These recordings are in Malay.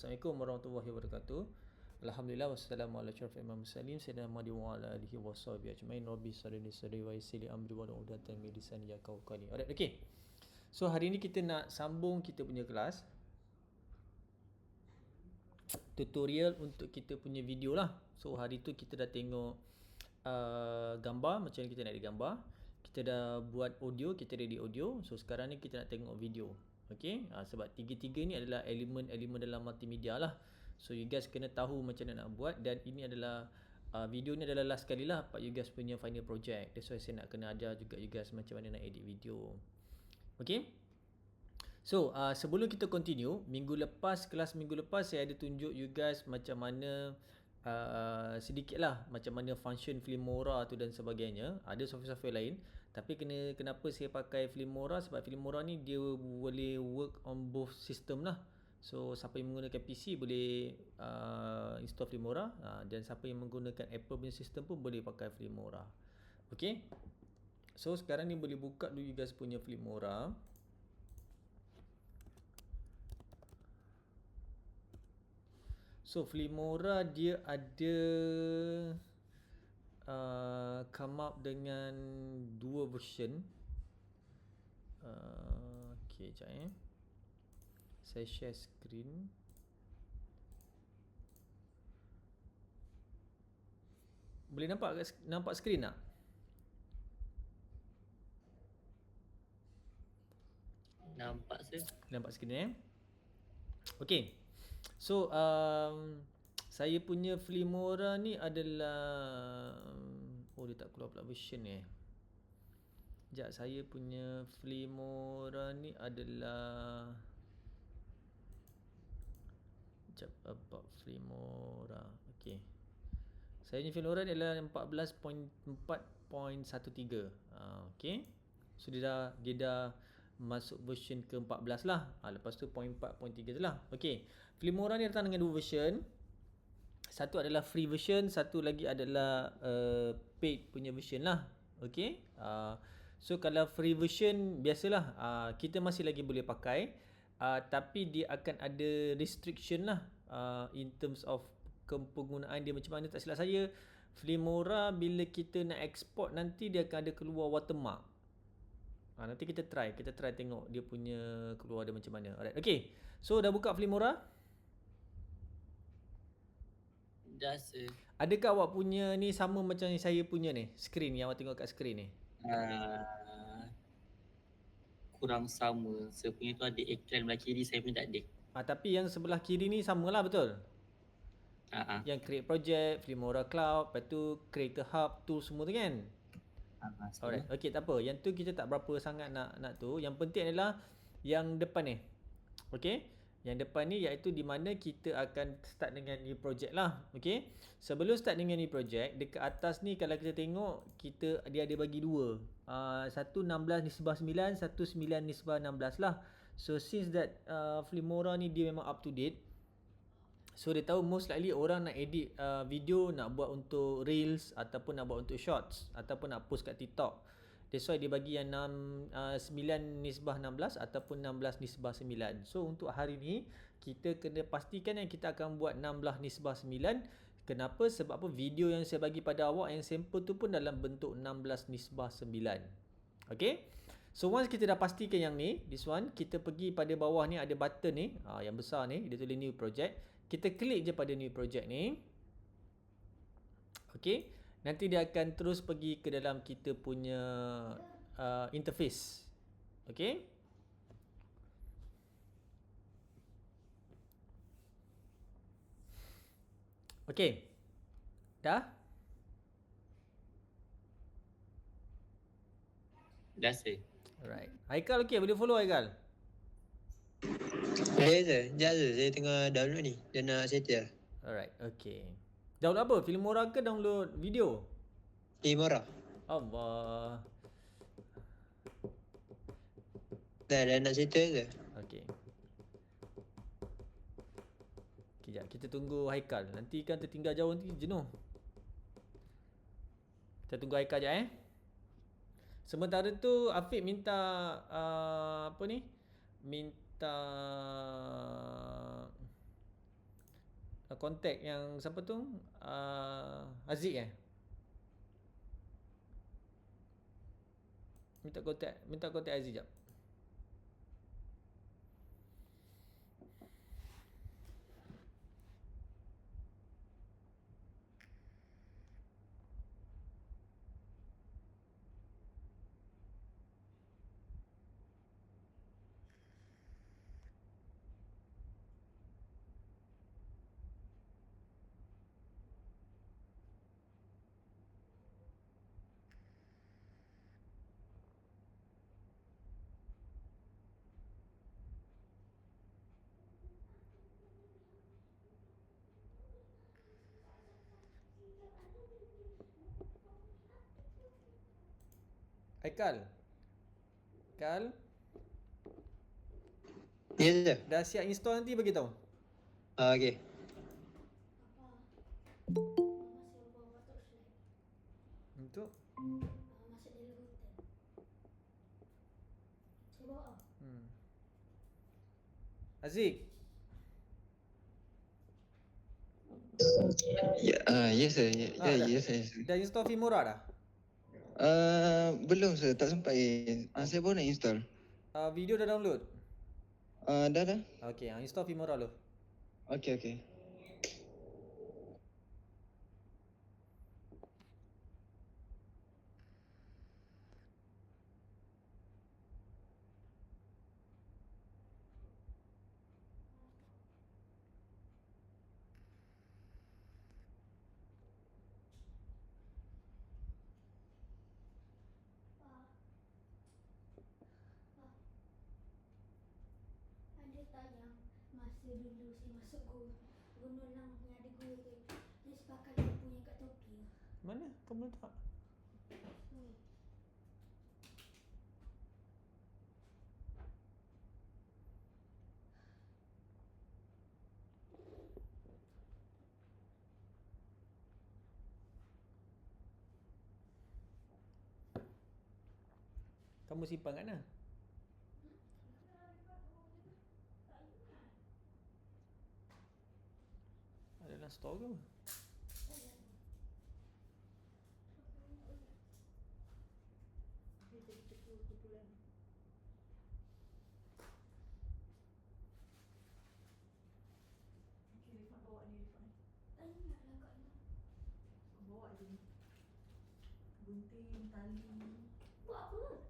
Assalamualaikum warahmatullahi wabarakatuh. Alhamdulillah wassalamualaikum warahmatullahi wabarakatuh. Sayyidina Muhammad wa ala alihi wa sahbihi ajma'in. Rabbi shalli sadri wa yassir li amri wa hlul 'uqdatam min lisani yafqahu qawli. Alright, okay. So hari ni kita nak sambung kita punya kelas tutorial untuk kita punya video lah. So hari tu kita dah tengok gambar, macam mana kita nak edit gambar. Kita dah buat audio, kita ready audio. So sekarang ni kita nak tengok video. Okay, sebab tiga-tiga ni adalah elemen-elemen dalam multimedia lah. So you guys kena tahu macam mana nak buat. Dan ini adalah video ni adalah last kali lah you guys punya final project. That's why saya nak kena ajar juga you guys macam mana nak edit video. Okay. So sebelum kita continue, kelas minggu lepas saya ada tunjuk you guys macam mana sedikit lah macam mana function Filmora tu dan sebagainya. Ada software-software lain, tapi kenapa saya pakai Filmora, sebab Filmora ni dia boleh work on both system lah. So siapa yang menggunakan PC boleh install Filmora, dan siapa yang menggunakan Apple punya sistem pun boleh pakai Filmora. Okay. So sekarang ni boleh buka dulu you guys punya Filmora. So Filmora dia ada come up dengan dua version. Okay, sekejap saya share screen. Boleh nampak screen tak? Nampak sir. Nampak screen Okay. So saya punya Filmora ni adalah dia tak keluar pula version ni. Sekejap, saya punya Filmora ni adalah about Filmora. Okay. Saya punya Filmora ni adalah 14.4.13. Okay. So dia dah masuk version ke-14 lah. Lepas tu 0.4.3 tu lah. Okay. Filmora ni datang dengan dua version. Satu adalah free version, satu lagi adalah paid punya version lah. Okay. So kalau free version biasalah, kita masih lagi boleh pakai, tapi dia akan ada restriction lah, in terms of penggunaan dia macam mana. Tak silap saya, Filmora bila kita nak export nanti dia akan ada keluar watermark. Nanti kita try tengok dia punya keluar dia macam mana. Alright, okay. So dah buka Filmora? Dah sir. Adakah awak punya ni sama macam yang saya punya ni? Screen yang awak tengok kat screen ni? Kurang sama. Saya punya tu ada iklan belah kiri, saya punya tak ada. Tapi yang sebelah kiri ni samalah, betul? Yang create project, Filmora Cloud, lepas tu Creator Hub, tool semua tu kan? Alright, okay, tak apa. Yang tu kita tak berapa sangat nak tu. Yang penting adalah yang depan ni. Okay, yang depan ni iaitu di mana kita akan start dengan new project lah. Okay, sebelum start dengan new project, dekat atas ni kalau kita tengok, dia ada bagi dua. Satu 16/9, satu 9/16 lah. So since that Filmora ni dia memang up to date, so dia tahu most likely orang nak edit video, nak buat untuk Reels ataupun nak buat untuk Shorts ataupun nak post kat TikTok. That's why dia bagi yang 9/16 ataupun 16/9. So untuk hari ni kita kena pastikan yang kita akan buat 16/9. Kenapa? Sebab apa? Video yang saya bagi pada awak yang sampel tu pun dalam bentuk 16/9. Okay. So once kita dah pastikan yang ni, this one, kita pergi pada bawah ni ada button ni, yang besar ni, dia tulis new project. Kita klik je pada new project ni. Okay. Nanti dia akan terus pergi ke dalam kita punya interface. Okay. Okay. Dah? Dah sir. Alright. Haikal okay? Boleh follow Haikal? Boleh sir. Sekejap sir, saya tengah download ni. Dah nak settle. Alright, okay. Download apa? Filmora ke download video? Filmora. Allah. Dah nak settle ke? Okay. Kejap, kita tunggu Haikal. Nanti kan tertinggal jauh, nanti jenuh. Kita tunggu Haikal je Sementara tu Afiq minta minta contact yang siapa tu? Aziz minta contact Aziz jap. Aikal. Ya je. Dah siap install nanti bagi tahu. Okay. Untuk Aziz. Yes sir. Yes sir. Dah install Filmora dah? Belum sir, tak sempat. Saya baru nak install. Video dah download? Dah. Okay, install Filmora dulu. Okay. Ada tanya masa dulu saya masuk Gunung Lang punya ada gua tu. Dia sepakat dia punya kat topi. Mana? Kamu letak? Kamu simpan kat mana? Ada dalam store ke? Gunting, tali. Buat apa?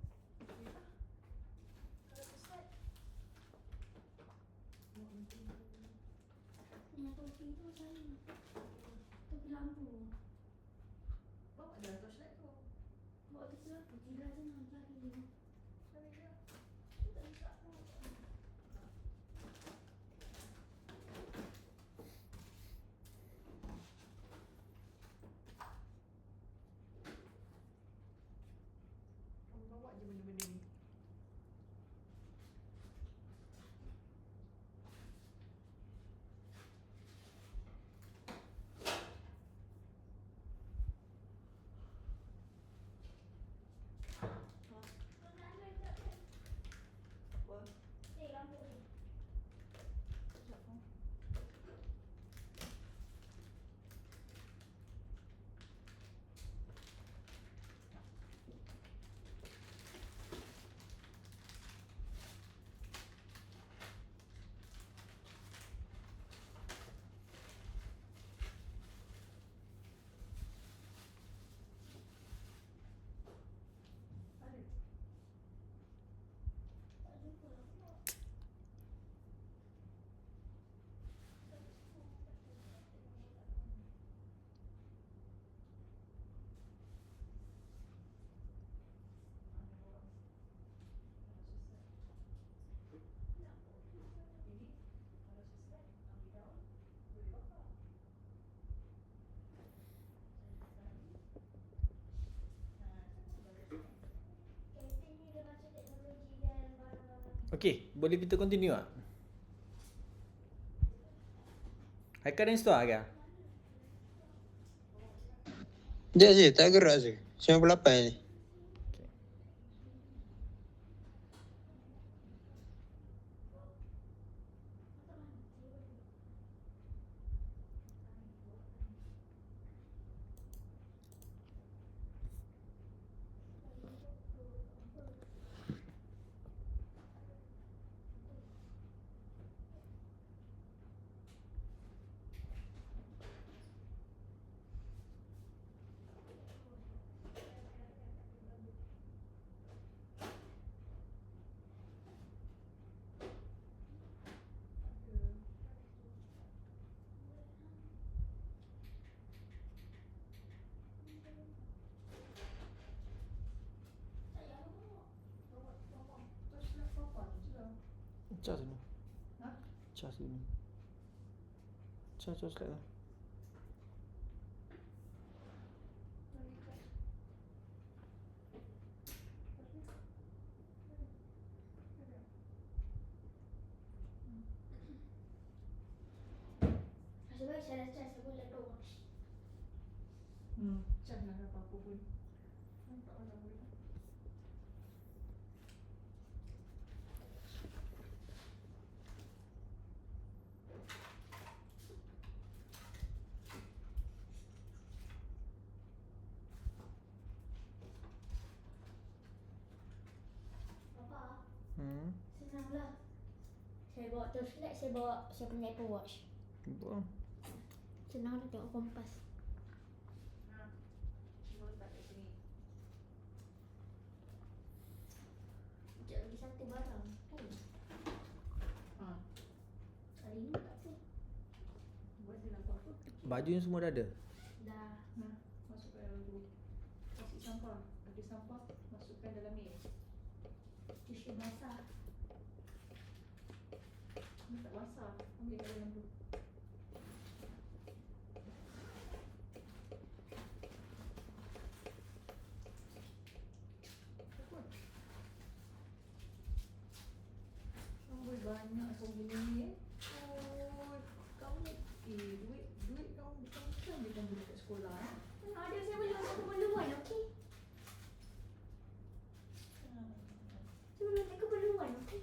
Kalau pusat Bawa gunting tu. dengan topi tu saya. Topi lampu. Bawa dah torchlight tu. Bawa topi lampu tinggal senang cari dia. Cari dia. Tak bisa aku. Kamu bawa je benda-benda ni. Apa? Lampu ni. Sekejap tu. Ada. Tak jumpa lah. Kampung ni dia macam teknologi dan barang-barang. Okay, boleh kita continue tak? Haikal dah install ke? Dia je, tak gerak je. 98 ni. Cas dulu. Ha? Cas dulu. Cas slide lah. Nasib baik saya dah charge, saya boleh torch. Cas lah apa-apa pun. Nampak orang boleh. Papa, Hmm. senanglah. Saya bawa torchlight, saya bawa saya punya Apple Watch. Buat. Senang nak tengok kompas. Cuma letak kat sini. Sekejap lagi satu barang. Kan? Kali ni tak sih. Buat dia nampak apa? Baju ni semua dah ada. Dah. Masukkan dalam tu. Kasih sampah. Ada sampah, masukkan dalam ni. Tisu basah. Ni tak basah. Ambil kat dalam tu. Apa? Amboi banyak kau gini ni Oh, kamu duit kamu bukan dia kamu dekat sekolah Mana ada saya beli untuk keperluan, okey? Saya beli untuk keperluan, okey?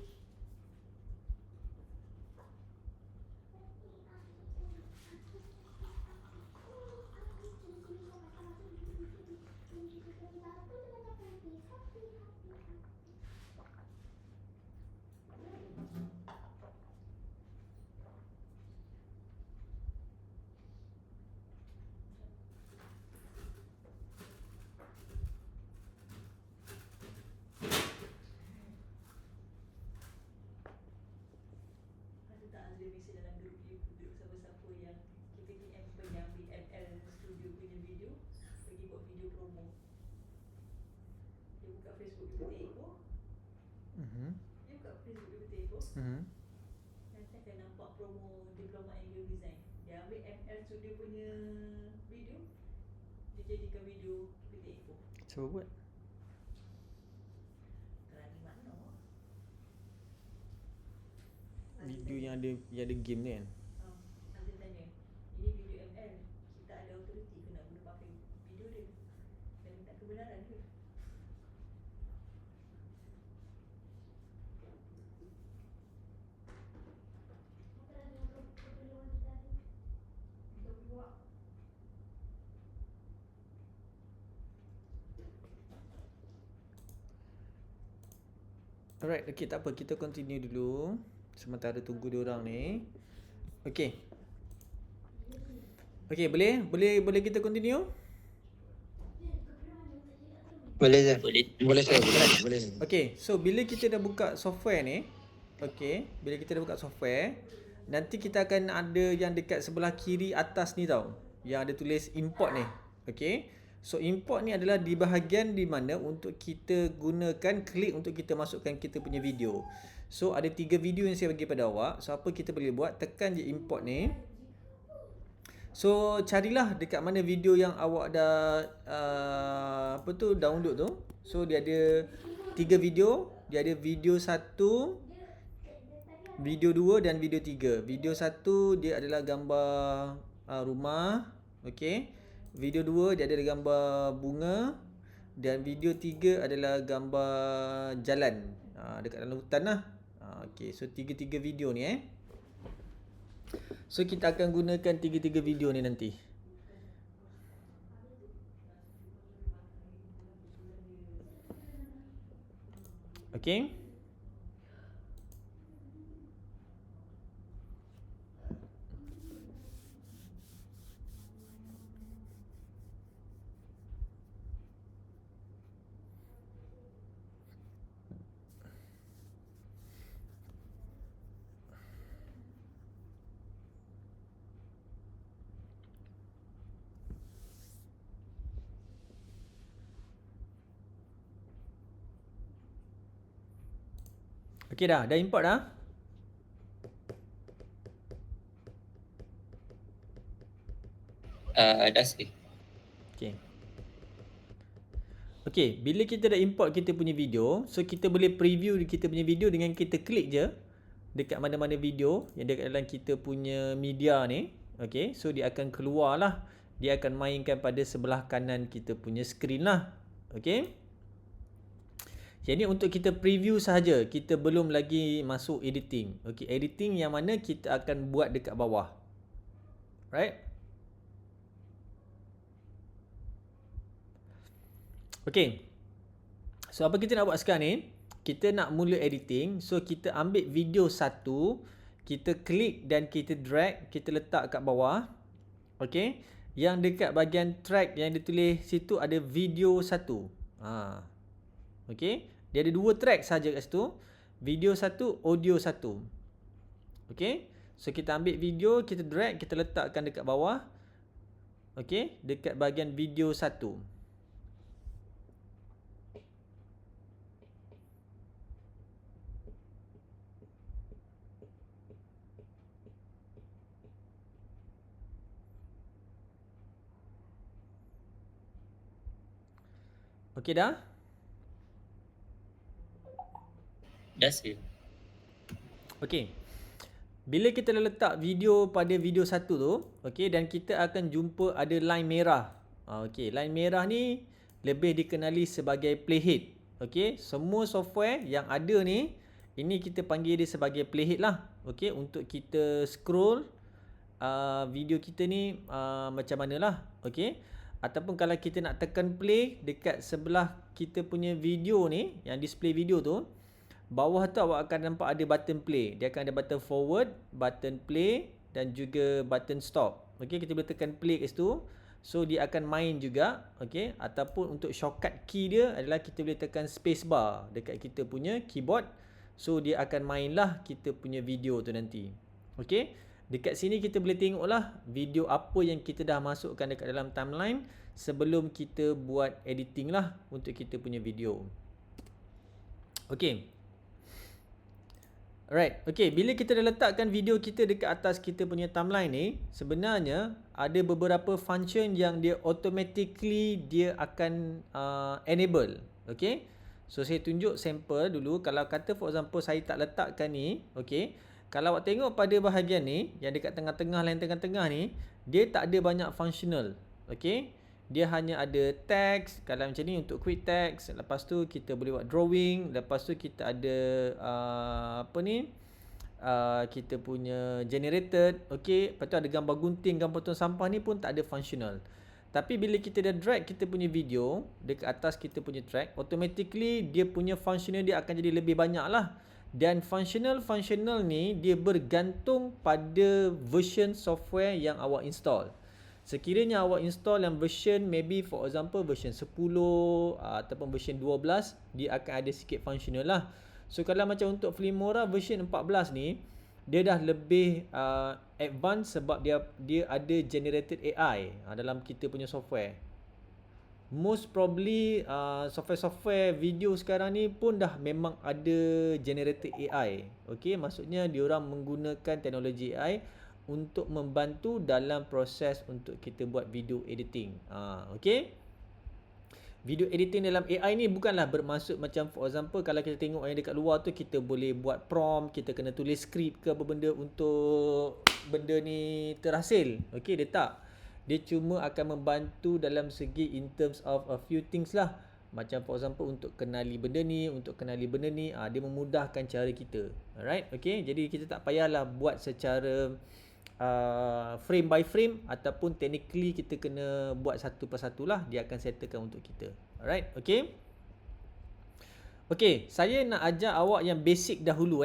Ada tak ada mesti dalam grup siapa-siapa yang kita ni yang BML Studio punya video pergi buat video promo. Dia buka Facebook Ibu Eko. Mhm. Dia buka Facebook Ibu Eko. Mhm. Nanti akan nampak promo Diploma in Game Design. Dia ambil ML Studio punya video. Dia jadikan video Ibu Eko. Cuba buat. Kerana mana? Video yang ada game ni kan. Azil tanya, ini video ML, kita ada authority ke nak guna pakai video dia dan minta kebenaran ke? Untuk buat Alright, okay, tak apa, kita continue dulu sementara tunggu dia orang ni. Okay. Okay, boleh kita continue? Boleh je. Boleh. Boleh saya. Boleh. Okay, so bila kita dah buka software ni, okay, bila kita dah buka software, nanti kita akan ada yang dekat sebelah kiri atas ni tau, yang ada tulis import ni. Okay, so import ni adalah di bahagian di mana untuk kita gunakan klik untuk kita masukkan kita punya video. So ada 3 video yang saya bagi pada awak. So apa kita boleh buat, tekan je import ni. So carilah dekat mana video yang awak dah download tu. So dia ada 3 video. Dia ada video 1, video 2 dan video 3. Video 1 dia adalah gambar rumah. Okay. Video 2 dia ada gambar bunga. Dan video 3 adalah gambar jalan dekat dalam hutan lah. Okay, so 3 video ni So kita akan gunakan 3 video ni nanti. Okay. Okay dah import dah. Dah save. Okay. Okay, bila kita dah import kita punya video, so kita boleh preview kita punya video dengan kita klik je dekat mana-mana video yang dekat dalam kita punya media ni. Okay, so dia akan keluar lah. Dia akan mainkan pada sebelah kanan kita punya screen lah. Okay. Jadi untuk kita preview sahaja, kita belum lagi masuk editing. Okay, editing yang mana kita akan buat dekat bawah. Right? Okay. So apa kita nak buat sekarang ni? Kita nak mula editing. So kita ambil video satu, kita klik dan kita drag, kita letak kat bawah. Okay. Yang dekat bahagian track yang ditulis situ ada video satu. Okay. Dia ada 2 track saja kat situ. Video satu, audio satu. Okay. So kita ambil video, kita drag, kita letakkan dekat bawah. Okay. Dekat bahagian video satu. Okey dah? Dah save. Okey. Bila kita dah letak video pada video satu tu, okey, dan kita akan jumpa ada line merah. Okey, line merah ni lebih dikenali sebagai playhead. Okey, semua software yang ada ni, ini kita panggil dia sebagai playhead lah. Okey, untuk kita scroll video kita ni macam manalah. Okey. Ataupun kalau kita nak tekan play dekat sebelah kita punya video ni, yang display video tu, bawah tu awak akan nampak ada button play. Dia akan ada button forward, button play dan juga button stop. Okey, kita boleh tekan play kat situ. So dia akan main juga. Okey, ataupun untuk shortcut key dia adalah kita boleh tekan space bar dekat kita punya keyboard. So dia akan mainlah kita punya video tu nanti. Okey. Dekat sini kita boleh tengoklah video apa yang kita dah masukkan dekat dalam timeline sebelum kita buat editing lah untuk kita punya video. Okay. Alright. Okay. Bila kita dah letakkan video kita dekat atas kita punya timeline ni, sebenarnya ada beberapa function yang dia automatically dia akan enable. Okay. So saya tunjuk sample dulu. Kalau kata for example saya tak letakkan ni. Okay. Kalau awak tengok pada bahagian ni, yang dekat tengah-tengah, line tengah-tengah ni, dia tak ada banyak functional. Okay. Dia hanya ada text. Kalau macam ni untuk quick text. Lepas tu kita boleh buat drawing. Lepas tu kita ada kita punya generated. Okay. Lepas tu ada gambar gunting, gambar potong sampah ni pun tak ada functional. Tapi bila kita dah drag kita punya video dekat atas kita punya track, automatically dia punya functional dia akan jadi lebih banyak lah. Dan functional ni dia bergantung pada version software yang awak install. Sekiranya awak install yang version maybe for example version 10 ataupun version 12, dia akan ada sikit functional lah. So kalau macam untuk Filmora version 14 ni, dia dah lebih advance sebab dia ada generated AI dalam kita punya software. Most probably software-software video sekarang ni pun dah memang ada generated AI. Okay, maksudnya diorang menggunakan teknologi AI untuk membantu dalam proses untuk kita buat video editing. Okay. Video editing dalam AI ni bukanlah bermaksud macam for example kalau kita tengok yang dekat luar tu kita boleh buat prompt, kita kena tulis skrip ke apa benda untuk benda ni terhasil. Okay, dia tak. Dia cuma akan membantu dalam segi in terms of a few things lah. Macam for example untuk kenali benda ni, dia memudahkan cara kita. Alright, okay. Jadi kita tak payahlah buat secara frame by frame ataupun technically kita kena buat satu persatu lah. Dia akan settlekan untuk kita. Alright, okay. Okay, saya nak ajar awak yang basic dahulu.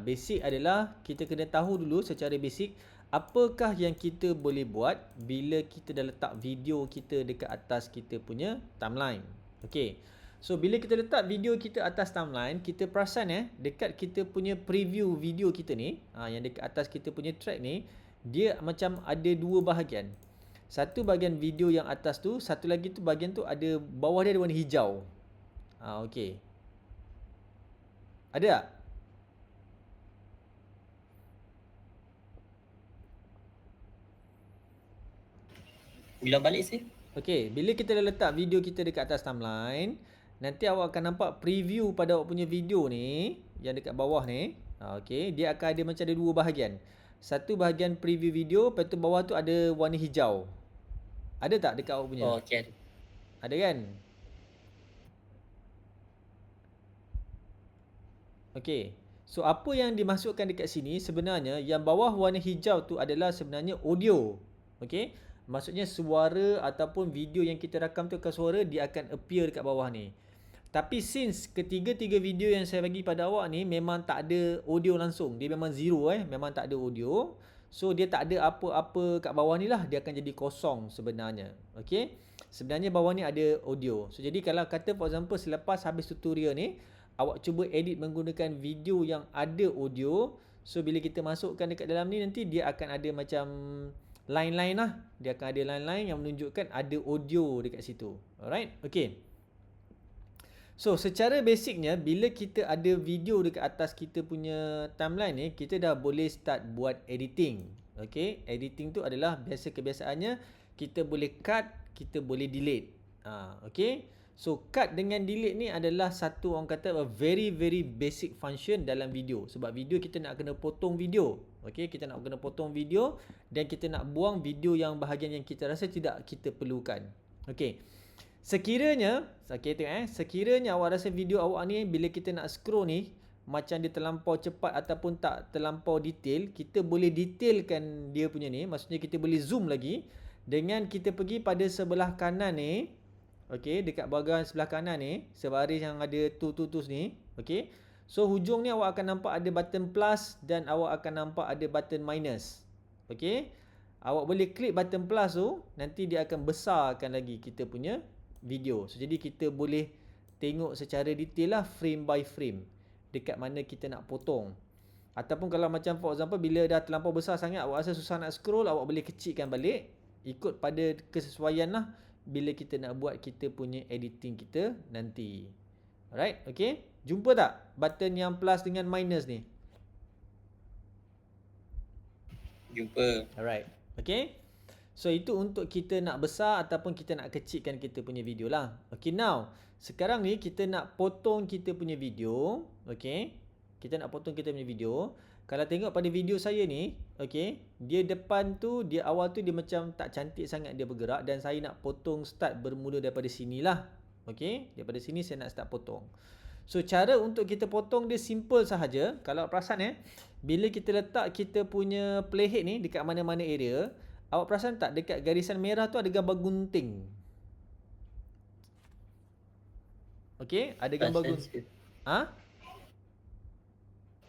Basic adalah kita kena tahu dulu secara basic apakah yang kita boleh buat bila kita dah letak video kita dekat atas kita punya timeline. Okay. So bila kita letak video kita atas timeline, kita perasan dekat kita punya preview video kita ni, yang dekat atas kita punya track ni, dia macam ada 2 bahagian. Satu bahagian video yang atas tu, satu lagi tu bahagian tu ada bawah dia ada warna hijau. Okay. Ada tak? Bilang balik sih. Okey, bila kita dah letak video kita dekat atas timeline, nanti awak akan nampak preview pada awak punya video ni yang dekat bawah ni. Okey, dia akan ada macam ada dua bahagian. Satu bahagian preview video, lepas tu bawah tu ada warna hijau. Ada tak dekat awak punya? Oh, okey. Ada kan? Okey. So apa yang dimasukkan dekat sini sebenarnya yang bawah warna hijau tu adalah sebenarnya audio. Okey. Maksudnya suara ataupun video yang kita rakam tu akan suara dia akan appear dekat bawah ni. Tapi since ketiga-tiga video yang saya bagi pada awak ni memang tak ada audio langsung. Dia memang zero memang tak ada audio. So dia tak ada apa-apa kat bawah ni lah, dia akan jadi kosong sebenarnya. Okey. Sebenarnya bawah ni ada audio. So jadi kalau kata for example selepas habis tutorial ni awak cuba edit menggunakan video yang ada audio. So bila kita masukkan dekat dalam ni nanti dia akan ada macam line-line lah. Dia akan ada line-line yang menunjukkan ada audio dekat situ. Alright? Okay. So secara basicnya bila kita ada video dekat atas kita punya timeline ni, kita dah boleh start buat editing. Okay? Editing tu adalah biasa kebiasaannya kita boleh cut, kita boleh delete. Okay? So cut dengan delete ni adalah satu orang kata a very basic function dalam video. Sebab video kita nak kena potong video. Okay, kita nak kena potong video dan kita nak buang video yang bahagian yang kita rasa tidak kita perlukan. Okay. Sekiranya, sekiranya awak rasa video awak ni bila kita nak scroll ni macam dia terlampau cepat ataupun tak terlampau detail, kita boleh detailkan dia punya ni. Maksudnya kita boleh zoom lagi dengan kita pergi pada sebelah kanan ni. Okey, dekat bahagian sebelah kanan ni, sebaris yang ada tutus ni, okey. So hujung ni awak akan nampak ada button plus dan awak akan nampak ada button minus. Okey. Awak boleh klik button plus tu, nanti dia akan besarkan lagi kita punya video. So jadi kita boleh tengok secara detail lah frame by frame dekat mana kita nak potong. Ataupun kalau macam for example bila dah terlampau besar sangat awak rasa susah nak scroll, awak boleh kecilkan balik ikut pada kesesuaian lah bila kita nak buat kita punya editing kita nanti. Alright, okay. Jumpa tak button yang plus dengan minus ni? Jumpa. Alright, okay. So itu untuk kita nak besar ataupun kita nak kecilkan kita punya video lah. Okay, now sekarang ni kita nak potong kita punya video. Okay, kita nak potong kita punya video. Kalau tengok pada video saya ni, okay, dia depan tu, dia awal tu dia macam tak cantik sangat dia bergerak dan saya nak potong start bermula daripada sini lah. Okay, daripada sini saya nak start potong. So cara untuk kita potong dia simple sahaja. Kalau perasan bila kita letak kita punya playhead ni dekat mana-mana area, awak perasan tak dekat garisan merah tu ada gambar gunting? Okay, ada gambar gunting.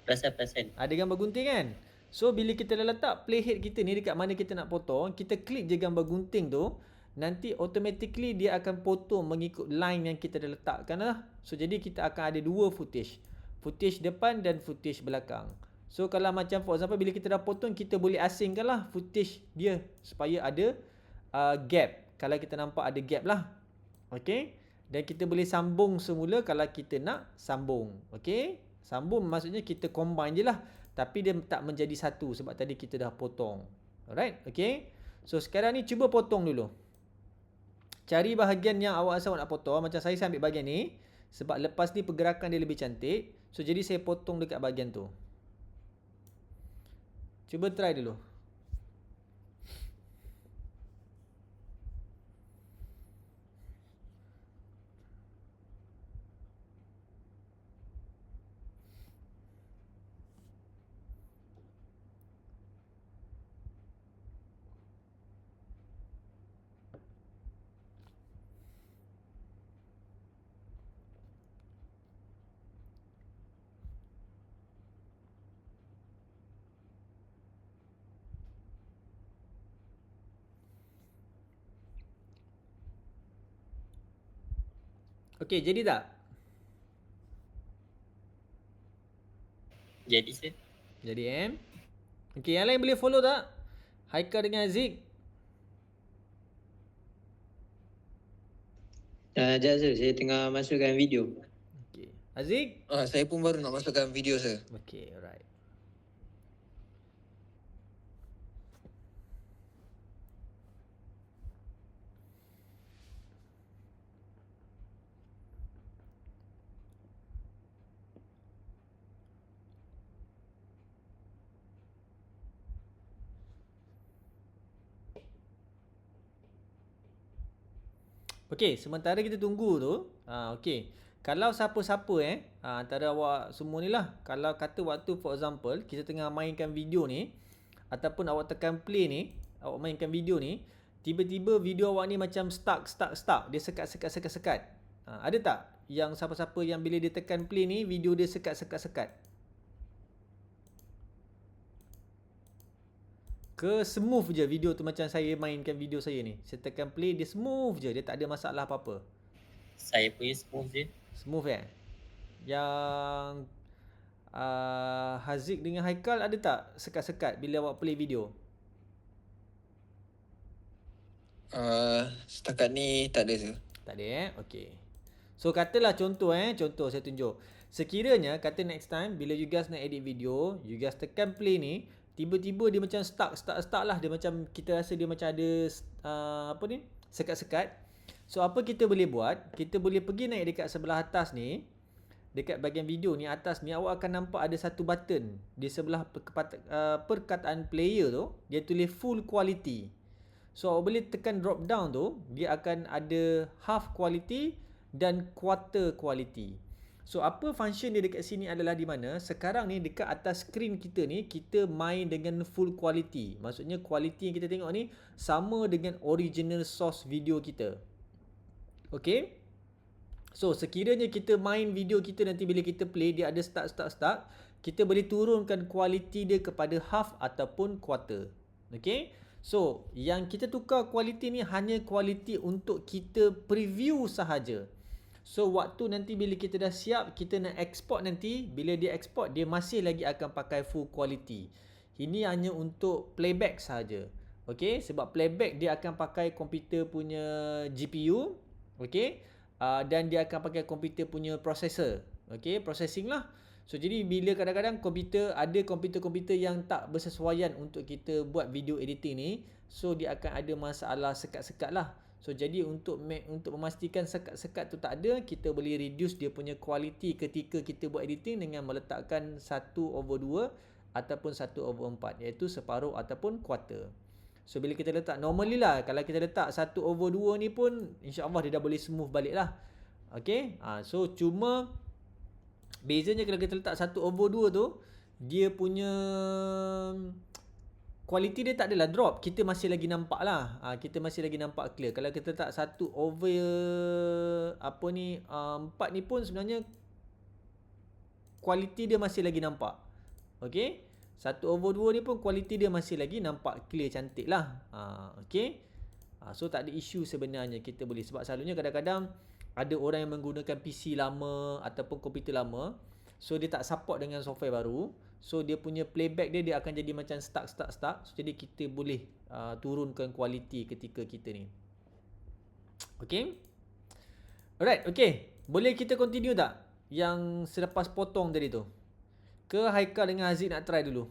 Perasan. Ada gambar gunting kan? So bila kita dah letak playhead kita ni dekat mana kita nak potong, kita klik je gambar gunting tu, nanti automatically dia akan potong mengikut line yang kita dah letakkan lah. So jadi kita akan ada dua footage. Footage depan dan footage belakang. So kalau macam for example bila kita dah potong, kita boleh asingkan lah footage dia supaya ada gap. Kalau kita nampak ada gap lah. Okay. Dan kita boleh sambung semula kalau kita nak sambung. Okay. Sambung maksudnya kita combine je lah. Tapi dia tak menjadi satu sebab tadi kita dah potong. Alright. Okay. So sekarang ni cuba potong dulu. Cari bahagian yang awak rasa awak nak potong. Macam saya ambil bahagian ni. Sebab lepas ni pergerakan dia lebih cantik. So jadi saya potong dekat bahagian tu. Cuba try dulu. Okey, jadi tak? Jadi sir. Jadi Okey, yang lain boleh follow tak? Haikal dengan Aziz. Sekejap sir, saya tengah masukkan video. Okey. Aziz? Saya pun baru nak masukkan video sir. Okey, alright. Okey, sementara kita tunggu tu, okey. Kalau siapa-siapa antara awak semua ni lah, kalau kata waktu for example kita tengah mainkan video ni ataupun awak tekan play ni, awak mainkan video ni, tiba-tiba video awak ni macam stuck, dia sekat. Ada tak yang siapa-siapa yang bila dia tekan play ni video dia sekat? Ke smooth je video tu macam saya mainkan video saya ni. Saya tekan play dia smooth je, dia tak ada masalah apa-apa. Saya punya smooth je. Smooth Yang Haziq dengan Haikal ada tak sekat-sekat bila awak play video? Setakat ni tak ada tu. Tak ada okey. So katalah contoh saya tunjuk. Sekiranya kata next time bila you guys nak edit video, you guys tekan play ni, tiba-tiba dia macam stuck lah, dia macam kita rasa dia macam ada sekat-sekat. So apa kita boleh buat? Kita boleh pergi naik dekat sebelah atas ni, dekat bahagian video ni atas ni, awak akan nampak ada satu button di sebelah perkataan player tu, dia tulis full quality. So awak boleh tekan drop down tu, dia akan ada half quality dan quarter quality. So apa function dia dekat sini adalah di mana sekarang ni dekat atas screen kita ni kita main dengan full quality. Maksudnya quality yang kita tengok ni sama dengan original source video kita. Okay. So sekiranya kita main video kita nanti bila kita play dia ada stuck, kita boleh turunkan quality dia kepada half ataupun quarter. Okay. So yang kita tukar quality ni hanya quality untuk kita preview sahaja. So waktu nanti bila kita dah siap kita nak export nanti, bila dia export dia masih lagi akan pakai full quality. Ini hanya untuk playback sahaja. Okay. Sebab playback dia akan pakai komputer punya GPU. Okay. Dan dia akan pakai komputer punya processor. Okay. Processing lah. So jadi bila kadang-kadang ada komputer yang tak bersesuaian untuk kita buat video editing ni, so dia akan ada masalah sekat-sekat lah. So jadi untuk memastikan sekat-sekat tu tak ada, kita boleh reduce dia punya quality ketika kita buat editing dengan meletakkan 1/2 ataupun 1/4, iaitu separuh ataupun quarter. So bila kita letak normally lah, kalau kita letak 1/2 ni pun insya-Allah dia dah boleh smooth balik lah. Okay. So cuma bezanya kalau kita letak 1/2 tu, dia punya quality dia tak adalah drop. Kita masih lagi nampak lah. Kita masih lagi nampak clear. Kalau kita letak 1/4 ni pun sebenarnya quality dia masih lagi nampak. Okay. 1/2 ni pun quality dia masih lagi nampak clear, cantik lah. Okay. So tak ada isu sebenarnya, kita boleh. Sebab selalunya kadang-kadang ada orang yang menggunakan PC lama ataupun komputer lama, so dia tak support dengan software baru. So dia punya playback dia akan jadi macam stuck. So jadi kita boleh turunkan quality ketika kita ni. Okay. Alright, okay. Boleh kita continue tak yang selepas potong tadi tu? Ke Haikal dengan Haziq nak try dulu?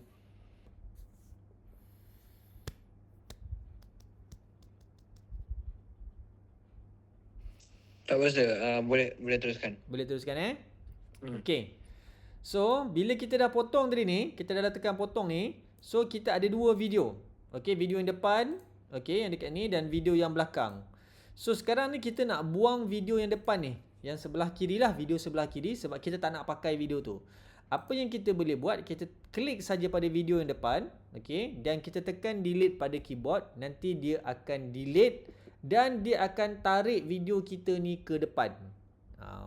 Tak berasa. Boleh teruskan. Boleh teruskan Okay. So bila kita dah potong tadi ni, kita dah tekan potong ni, so kita ada dua video. Okay, video yang depan, okay, yang dekat ni, dan video yang belakang. So sekarang ni kita nak buang video yang depan ni, yang sebelah kiri lah, video sebelah kiri, sebab kita tak nak pakai video tu. Apa yang kita boleh buat, kita klik saja pada video yang depan, okay, dan kita tekan delete pada keyboard, nanti dia akan delete dan dia akan tarik video kita ni ke depan.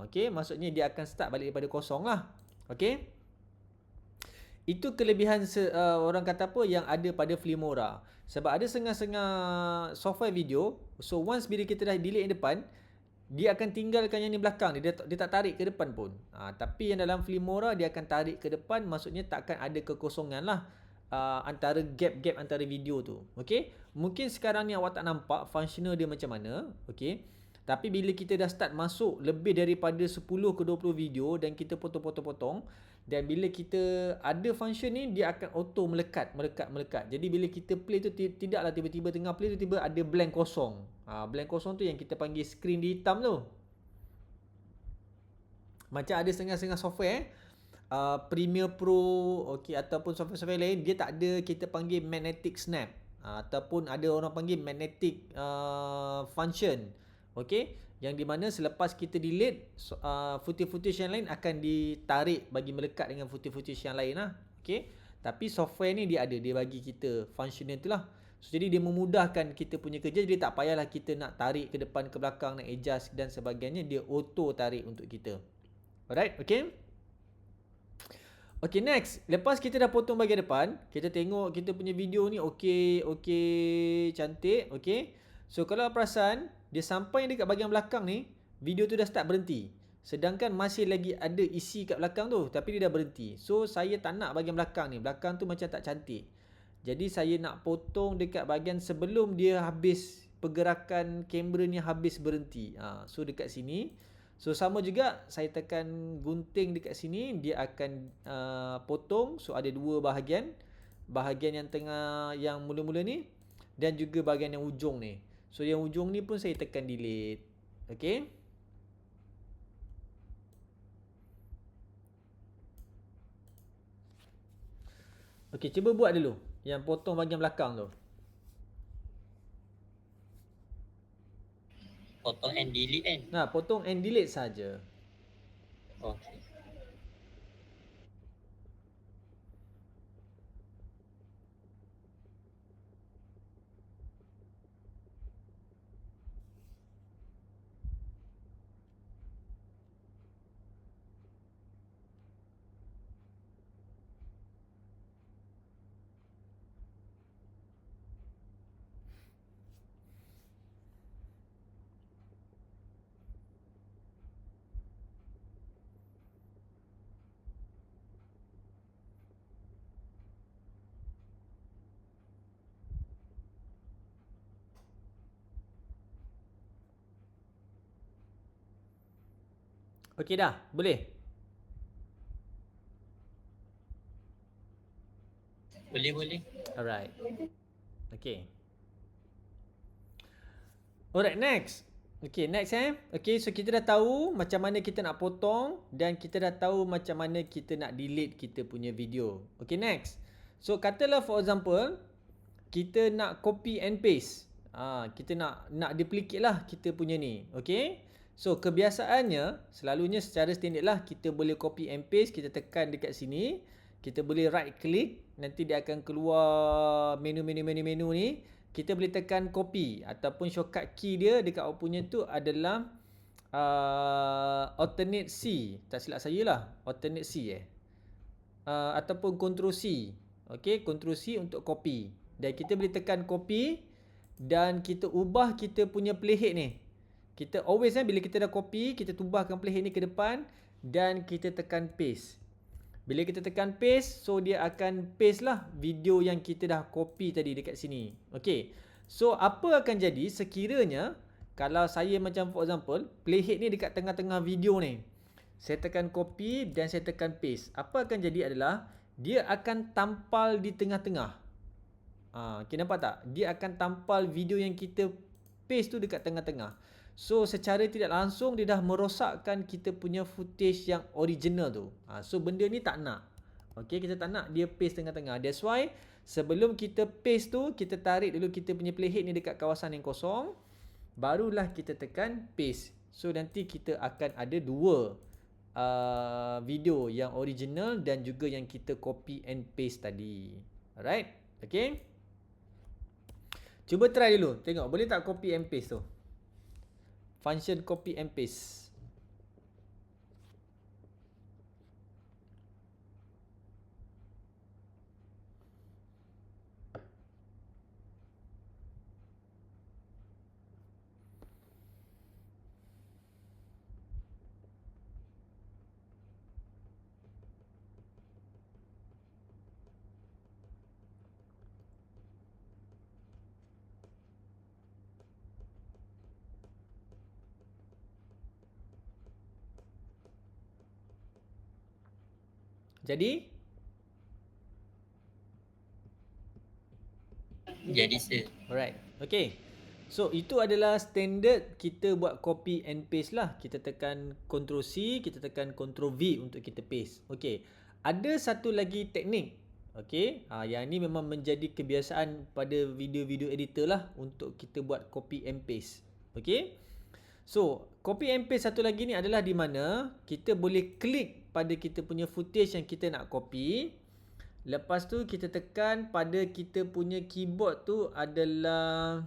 Okay, maksudnya dia akan start balik daripada kosong lah. Okay. Itu kelebihan orang kata apa yang ada pada Filmora. Sebab ada setengah-setengah software video, so once bila kita dah delete yang depan, dia akan tinggalkan yang ni belakang dia tak tarik ke depan pun. Tapi yang dalam Filmora dia akan tarik ke depan, maksudnya takkan ada kekosongan lah antara gap-gap antara video tu. Okay. Mungkin sekarang ni awak tak nampak functional dia macam mana. Okay. Tapi bila kita dah start masuk lebih daripada 10 ke 20 video dan kita potong-potong-potong, dan bila kita ada function ni, dia akan auto melekat. Jadi bila kita play tu tidaklah tiba-tiba tengah play tu tiba ada blank kosong. Blank kosong tu yang kita panggil screen di hitam tu. Macam ada setengah-setengah software Premiere Pro, okay, ataupun software-software lain, dia tak ada kita panggil magnetic snap, ataupun ada orang panggil magnetic function. Okey, yang di mana selepas kita delete footage-footage yang lain akan ditarik bagi melekat dengan footage-footage yang lain lah. Okey. Tapi software ni dia bagi kita functional tu lah. So, jadi dia memudahkan kita punya kerja, jadi tak payahlah kita nak tarik ke depan ke belakang, nak adjust dan sebagainya, dia auto tarik untuk kita. Alright, okay. Okay, next. Lepas kita dah potong bahagian depan, kita tengok kita punya video ni okay, cantik, okay. So, kalau perasan, dia sampai dekat bahagian belakang ni, video tu dah start berhenti. Sedangkan masih lagi ada isi kat belakang tu, tapi dia dah berhenti. So, saya tak nak bahagian belakang ni. Belakang tu macam tak cantik. Jadi, saya nak potong dekat bahagian sebelum dia habis, pergerakan kamera ni habis berhenti. So, dekat sini. So, sama juga, saya tekan gunting dekat sini, dia akan potong. So, ada dua bahagian. Bahagian yang tengah, yang mula-mula ni, dan juga bahagian yang ujung ni. So, yang ujung ni pun saya tekan delete. Okay. Okay, cuba buat dulu. Yang potong bahagian belakang tu. Potong and delete kan? Nah, potong and delete saja. Okay. Okey dah, boleh? Boleh. Alright. Okay. Alright, next. Okay, next Okay, so kita dah tahu macam mana kita nak potong dan kita dah tahu macam mana kita nak delete kita punya video. Okay, next. So, katalah for example, kita nak copy and paste. Kita nak duplicate lah kita punya ni. Okay. So, kebiasaannya, selalunya secara standard lah, kita boleh copy and paste, kita tekan dekat sini, kita boleh right click, nanti dia akan keluar menu ni, kita boleh tekan copy, ataupun shortcut key dia dekat outputnya tu adalah alternate C, tak silap saya lah, alternate C ataupun Ctrl C, okay, Ctrl C untuk copy, dan kita boleh tekan copy, dan kita ubah kita punya playhead ni. Kita always bila kita dah copy, kita tumbahkan playhead ni ke depan dan kita tekan paste. Bila kita tekan paste, so dia akan paste lah video yang kita dah copy tadi dekat sini. Okay. So, apa akan jadi sekiranya kalau saya macam for example, playhead ni dekat tengah-tengah video ni. Saya tekan copy dan saya tekan paste. Apa akan jadi adalah dia akan tampal di tengah-tengah. Okay, nampak tak? Dia akan tampal video yang kita paste tu dekat tengah-tengah. So, secara tidak langsung dia dah merosakkan kita punya footage yang original tu. So, benda ni tak nak. Okay, kita tak nak dia paste tengah-tengah. That's why, sebelum kita paste tu, kita tarik dulu kita punya playhead ni dekat kawasan yang kosong. Barulah kita tekan paste. So, nanti kita akan ada dua video yang original dan juga yang kita copy and paste tadi. Alright? Okay? Cuba try dulu. Tengok, boleh tak copy and paste tu? Function copy and paste. Jadi sir. alright. Okay. So, itu adalah standard kita buat copy and paste lah. Kita tekan Ctrl C, kita tekan Ctrl V untuk kita paste. Okay. Ada satu lagi teknik. Okay. Yang ni memang menjadi kebiasaan pada video-video editor lah untuk kita buat copy and paste. Okay. So, copy and paste satu lagi ni adalah di mana kita boleh klik pada kita punya footage yang kita nak copy. Lepas tu kita tekan pada kita punya keyboard tu adalah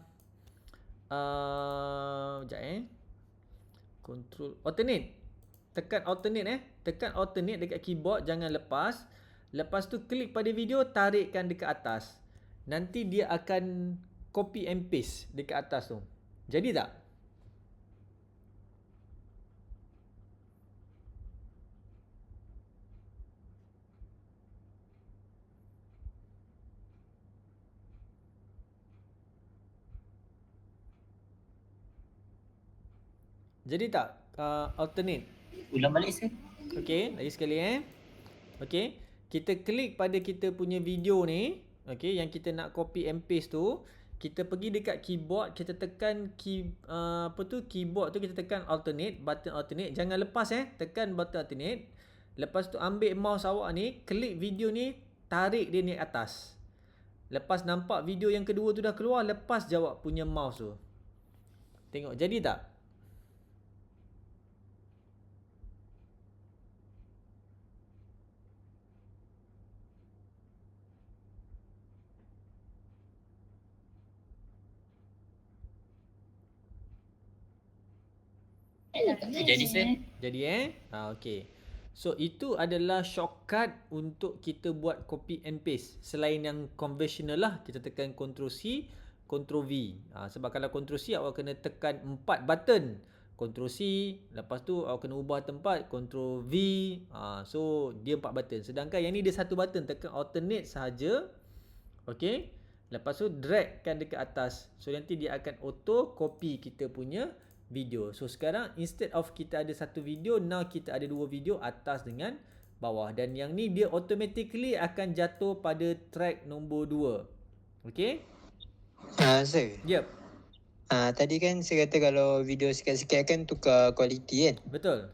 sekejap control alternate. Tekan alternate Tekan alternate dekat keyboard, jangan lepas. Lepas tu klik pada video, tarikkan dekat atas. Nanti dia akan copy and paste dekat atas tu. Jadi tak? Jadi tak? Alternate. Ulang balik sir. Okey, lagi sekali Okey, kita klik pada kita punya video ni, okey, yang kita nak copy and paste tu, kita pergi dekat keyboard, kita tekan keyboard tu kita tekan alternate, button alternate, jangan lepas tekan button alternate. Lepas tu ambil mouse awak ni, klik video ni, tarik dia naik atas. Lepas nampak video yang kedua tu dah keluar, lepas je awak punya mouse tu. Tengok jadi tak? Jadi sir. Jadi okey. So itu adalah shortcut untuk kita buat copy and paste. Selain yang conventional lah, kita tekan Ctrl C, Ctrl V. Sebab kalau Ctrl C awak kena tekan 4 button. Ctrl C, lepas tu awak kena ubah tempat, Ctrl V. So dia 4 button. Sedangkan yang ni dia satu button, tekan alternate sahaja. Okey. Lepas tu dragkan dekat atas. So nanti dia akan auto copy kita punya video. So sekarang instead of kita ada satu video, now kita ada dua video, atas dengan bawah. Dan yang ni dia automatically akan jatuh pada track nombor 2. Okay? Sir. Yep. Tadi kan saya kata kalau video sikit-sikit kan tukar kualiti kan. Betul.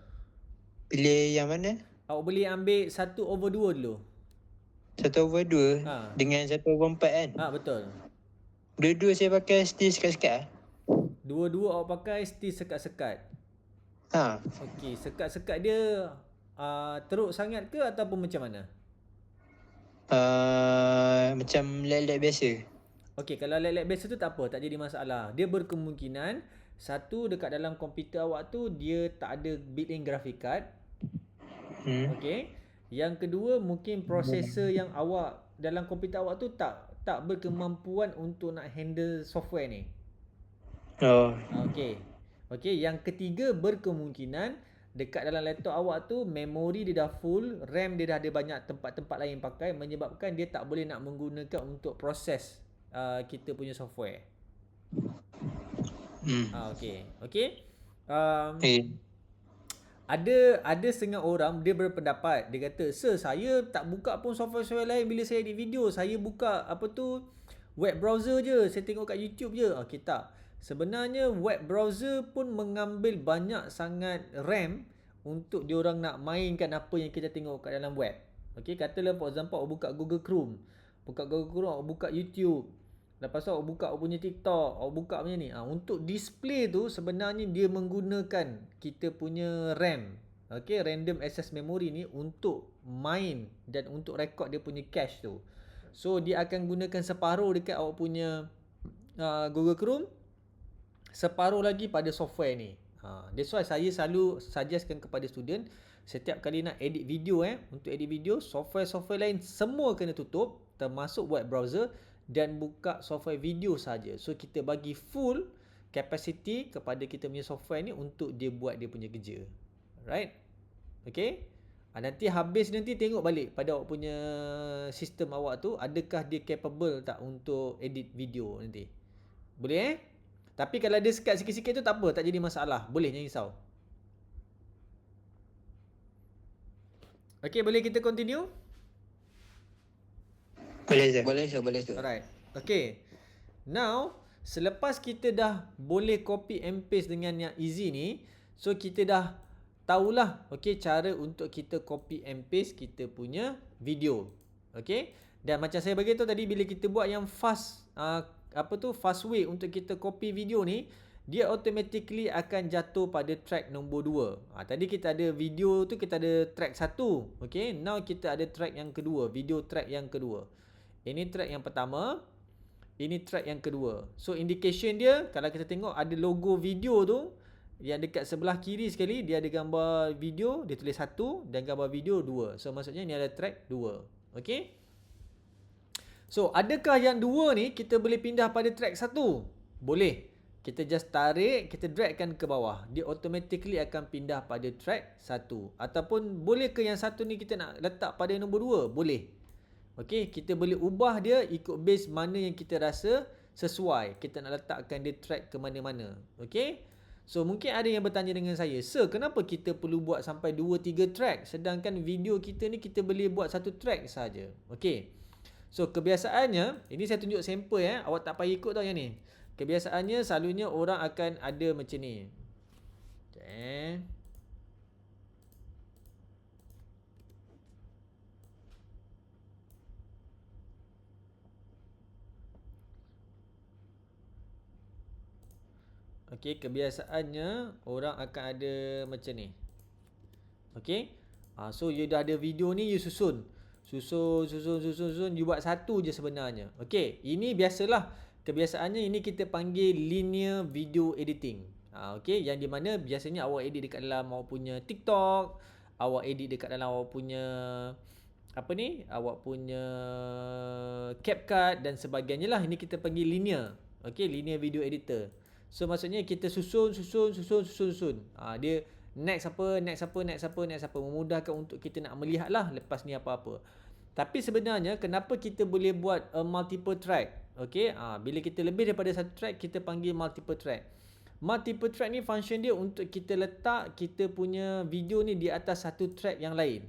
Pilih yang mana? Awak boleh ambil 1/2 dulu. 1/2 dengan 1/4 kan? Betul. Dua-dua saya pakai still sekat-sekat. Dua-dua awak pakai still sekat-sekat. Okey, sekat-sekat dia teruk sangat ke ataupun macam mana? Macam lag-lag biasa. Okey, kalau lag-lag biasa tu tak apa, tak jadi masalah. Dia berkemungkinan satu dekat dalam komputer awak tu dia tak ada built-in graphic card. Okey. Yang kedua mungkin prosesor yang awak dalam komputer awak tu tak berkemampuan untuk nak handle software ni. Okey, yang ketiga berkemungkinan dekat dalam laptop awak tu memori dia dah full, RAM dia dah ada banyak tempat-tempat lain pakai, menyebabkan dia tak boleh nak menggunakan untuk proses kita punya software. Okey. Ada setengah orang dia berpendapat, dia kata, "Sir, saya tak buka pun software-software lain bila saya edit video. Saya buka web browser je, saya tengok kat YouTube je." Okey, tak. Sebenarnya web browser pun mengambil banyak sangat RAM untuk diorang nak mainkan apa yang kita tengok kat dalam web. Okey, katalah for example awak buka Google Chrome. Awak buka YouTube. Lepas tu awak buka awak punya TikTok, awak buka punya ni. Untuk display tu sebenarnya dia menggunakan kita punya RAM. Okey, random access memory ni untuk main dan untuk rekod dia punya cache tu. So dia akan gunakan separuh dekat awak punya Google Chrome, separuh lagi pada software ni. That's why saya selalu suggestkan kepada student, setiap kali nak edit video untuk edit video, software-software lain semua kena tutup, termasuk web browser, dan buka software video saja. So kita bagi full capacity kepada kita punya software ni untuk dia buat dia punya kerja. Right? Okay? Nanti habis nanti tengok balik pada awak punya sistem awak tu, adakah dia capable tak untuk edit video nanti. Boleh Tapi kalau dia sekat sikit-sikit tu tak apa, tak jadi masalah. Boleh, jangan risau. Okay, boleh kita continue? Boleh sir. Alright. Okay. Now, selepas kita dah boleh copy and paste dengan yang easy ni, so kita dah tahulah cara untuk kita copy and paste kita punya video. Okay. Dan macam saya beritahu tadi, bila kita buat yang fast way untuk kita copy video ni, dia automatically akan jatuh pada track nombor 2. Tadi kita ada video tu, kita ada track 1. Okay, now kita ada track yang kedua, video track yang kedua. Ini track yang pertama, ini track yang kedua. So indication dia, kalau kita tengok ada logo video tu, yang dekat sebelah kiri sekali dia ada gambar video, dia tulis 1 dan gambar video 2. So maksudnya ni ada track 2. Okay. So adakah yang 2 ni kita boleh pindah pada track 1? Boleh. Kita just tarik, kita dragkan ke bawah. Dia automatically akan pindah pada track 1. Ataupun boleh ke yang 1 ni kita nak letak pada nombor 2? Boleh. Okay, kita boleh ubah dia ikut base mana yang kita rasa sesuai. Kita nak letakkan dia track ke mana-mana. Okay. So mungkin ada yang bertanya dengan saya, Sir, kenapa kita perlu buat sampai 2-3 track? Sedangkan video kita ni kita boleh buat 1 track saja. Okay. So kebiasaannya, ini saya tunjuk sampel awak tak payah ikut tau yang ni. Kebiasaannya selalunya orang akan ada macam ni. Okay. Okay, kebiasaannya orang akan ada macam ni. Okay. So you dah ada video ni, you susun. Susun. You buat satu je sebenarnya. Okay, ini biasalah. Kebiasaannya ini kita panggil linear video editing. Okay, yang di mana biasanya awak edit dekat dalam awak punya TikTok, awak edit dekat dalam awak punya awak punya CapCut dan sebagainya lah. Ini kita panggil linear. Okay, linear video editor. So maksudnya kita susun. Dia next apa, memudahkan untuk kita nak melihat lah lepas ni apa-apa. Tapi sebenarnya kenapa kita boleh buat multiple track? Okay, bila kita lebih daripada satu track, kita panggil multiple track. Multiple track ni function dia untuk kita letak kita punya video ni di atas satu track yang lain.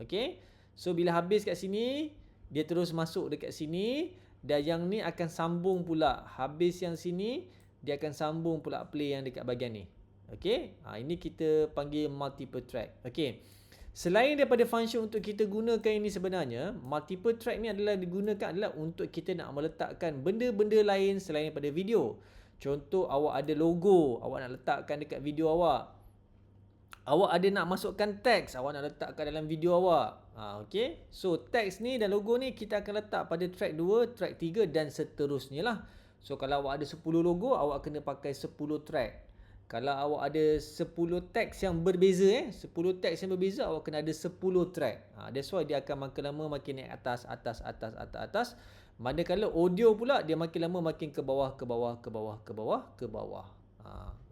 Okay, so bila habis kat sini, dia terus masuk dekat sini, dan yang ni akan sambung pula. Habis yang sini, dia akan sambung pula play yang dekat bahagian ni. Okay, ini kita panggil multiple track. Okay, selain daripada function untuk kita gunakan ini sebenarnya, multiple track ni digunakan untuk kita nak meletakkan benda-benda lain selain daripada video. Contoh, awak ada logo, awak nak letakkan dekat video awak. Awak ada nak masukkan teks, awak nak letakkan dalam video awak. Okay, so teks ni dan logo ni kita akan letak pada track 2, track 3 dan seterusnya lah. So kalau awak ada 10 logo, awak kena pakai 10 track. Kalau awak ada 10 teks yang berbeza 10 teks yang berbeza, awak kena ada 10 track. That's why dia akan makin lama makin naik atas. Manakala audio pula dia makin lama makin ke bawah.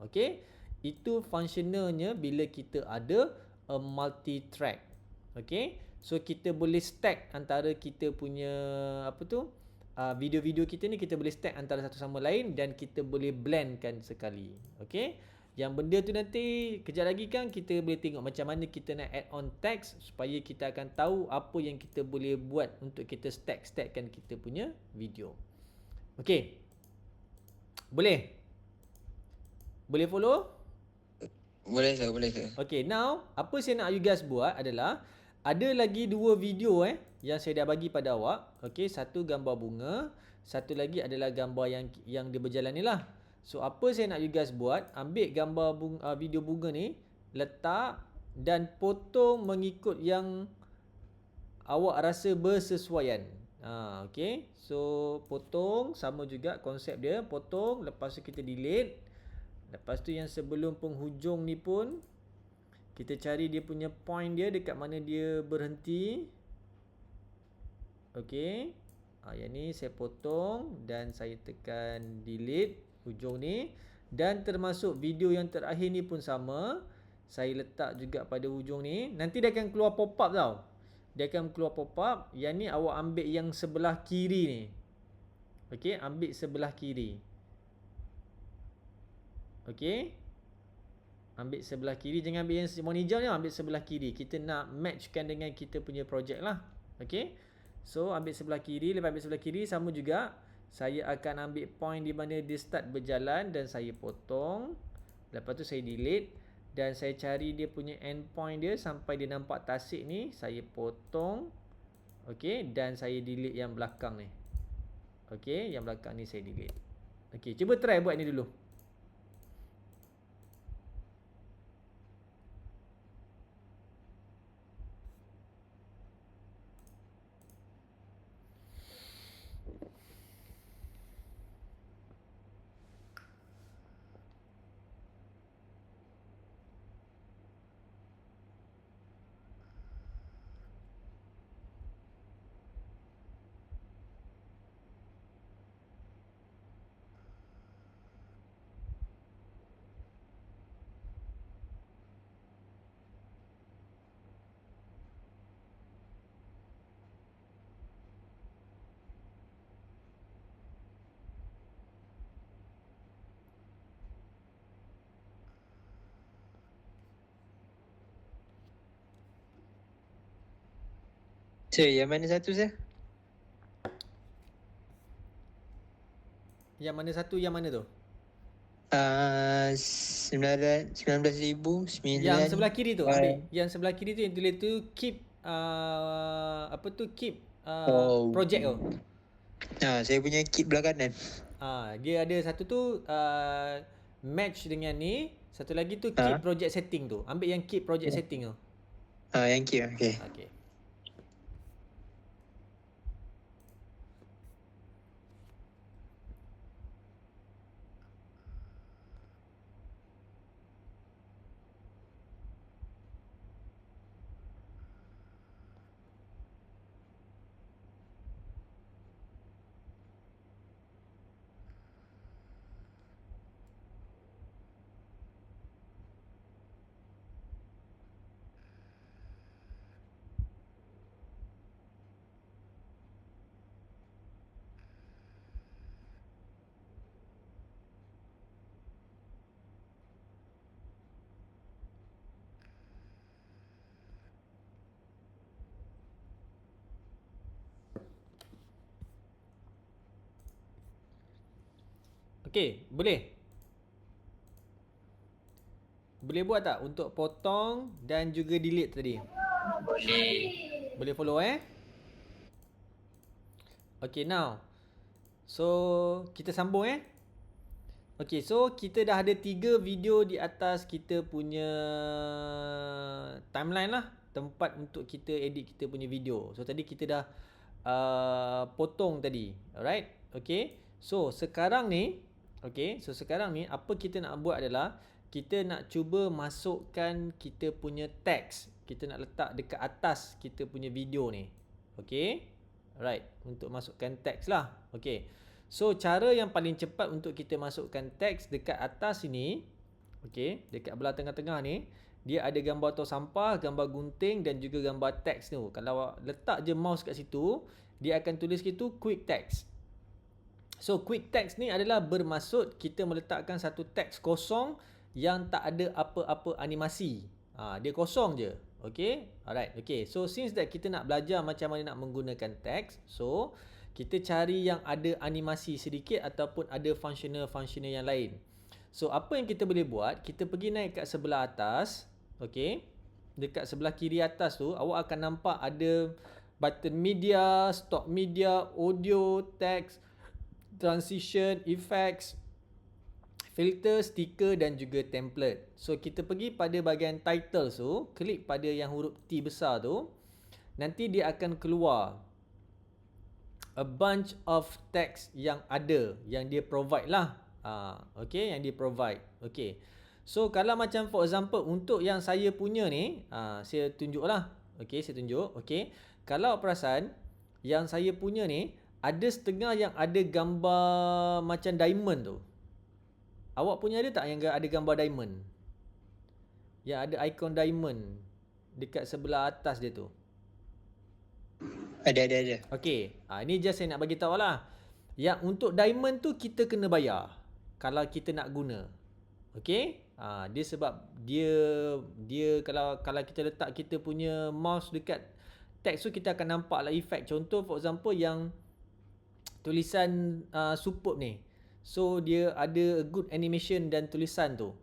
Okay, itu functionalnya bila kita ada multi track. Okay, so kita boleh stack antara kita punya video-video kita ni, kita boleh stack antara satu sama lain dan kita boleh blendkan sekali. Okay, yang benda tu nanti kejap lagi kan kita boleh tengok macam mana kita nak add on text supaya kita akan tahu apa yang kita boleh buat untuk kita stackkan kita punya video. Okay, boleh follow? Boleh sir. Okay, now apa saya nak you guys buat adalah ada lagi 2 video yang saya dah bagi pada awak. Okay, satu gambar bunga, satu lagi adalah gambar yang dia berjalan ni lah. So apa saya nak you guys buat, ambil gambar video bunga ni, letak dan potong mengikut yang awak rasa bersesuaian. Okay, so potong sama juga konsep dia, potong, lepas tu kita delete. Lepas tu yang sebelum penghujung ni pun kita cari dia punya point dia dekat mana dia berhenti. Okay, yang ni saya potong dan saya tekan delete hujung ni, dan termasuk video yang terakhir ni pun sama, saya letak juga pada hujung ni. Nanti dia akan keluar pop up tau. Dia akan keluar pop up. Yang ni awak ambil yang sebelah kiri ni. Okay, ambil sebelah kiri. Okay, ambil sebelah kiri, jangan ambil yang warna hijau ni, ambil sebelah kiri. Kita nak matchkan dengan kita punya projek lah. Okay, so ambil sebelah kiri. Lepas ambil sebelah kiri, sama juga saya akan ambil point di mana dia start berjalan dan saya potong. Lepas tu saya delete dan saya cari dia punya end point dia sampai dia nampak tasik ni, saya potong. Okay, dan saya delete yang belakang ni. Okay, yang belakang ni saya delete. Okay, cuba try buat ni dulu. So, yang mana satu saya? Yang mana satu, yang mana tu? 19,009. Yang sebelah kiri tu, ambil. Yang sebelah kiri tu yang tulis tu keep apa tu, keep project tu. Saya punya kit belah kanan. Dia ada satu tu match dengan ni, satu lagi tu keep project setting tu. Ambil yang keep project setting tu. Yang kit, okay. Okey. Okey, boleh? Boleh buat tak untuk potong dan juga delete tadi? Boleh. Boleh follow Okay, now. So, kita sambung Okay, so kita dah ada 3 video di atas kita punya timeline lah. Tempat untuk kita edit kita punya video. So, tadi kita dah potong tadi. Alright? Okay. So, sekarang ni, apa kita nak buat adalah kita nak cuba masukkan kita punya teks. Kita nak letak dekat atas kita punya video ni. Okay. Alright. Untuk masukkan teks lah. Okay. So, cara yang paling cepat untuk kita masukkan teks dekat atas sini. Okay. Dekat belah tengah-tengah ni. Dia ada gambar tong sampah, gambar gunting dan juga gambar teks tu. Kalau letak je mouse kat situ, dia akan tulis gitu quick text. So, quick text ni adalah bermaksud kita meletakkan satu teks kosong yang tak ada apa-apa animasi. Dia kosong je. Okay. Alright. Okay. So, since that kita nak belajar macam mana nak menggunakan teks. So, kita cari yang ada animasi sedikit ataupun ada functional yang lain. So, apa yang kita boleh buat? Kita pergi naik kat sebelah atas. Okay. Dekat sebelah kiri atas tu, awak akan nampak ada button media, stop media, audio, text, transition, effects, filter, stiker dan juga template. So, kita pergi pada bahagian title tu, klik pada yang huruf T besar tu. Nanti dia akan keluar a bunch of text yang ada, yang dia provide lah. Okay, yang dia provide. Okay. So, kalau macam for example, untuk yang saya punya ni, saya tunjuk lah. Okay, saya tunjuk. Okay. Kalau perasan, yang saya punya ni, ada setengah yang ada gambar macam diamond tu. Awak punya ada tak yang ada gambar diamond? Yang ada ikon diamond dekat sebelah atas dia tu. Ada. Okay. Ini just saya nak bagi tahu lah. Yang untuk diamond tu kita kena bayar. Kalau kita nak guna. Okay. Dia sebab dia kalau kita letak kita punya mouse dekat teks tu, kita akan nampak lah efek. Contoh for example yang tulisan superb ni. So, dia ada good animation dan tulisan tu.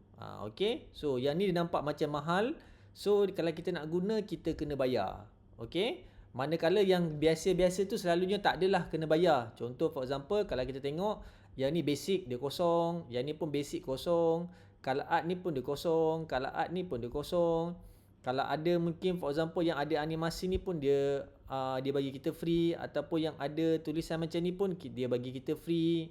Okay. So, yang ni dia nampak macam mahal. So, kalau kita nak guna, kita kena bayar. Okay. Manakala yang biasa-biasa tu selalunya tak adalah kena bayar. Contoh for example, kalau kita tengok, yang ni basic dia kosong. Yang ni pun basic kosong. Kalau art ni pun dia kosong. Kalau art ni pun dia kosong. Kalau ada mungkin for example yang ada animasi ni pun dia bagi kita free, ataupun yang ada tulisan macam ni pun dia bagi kita free.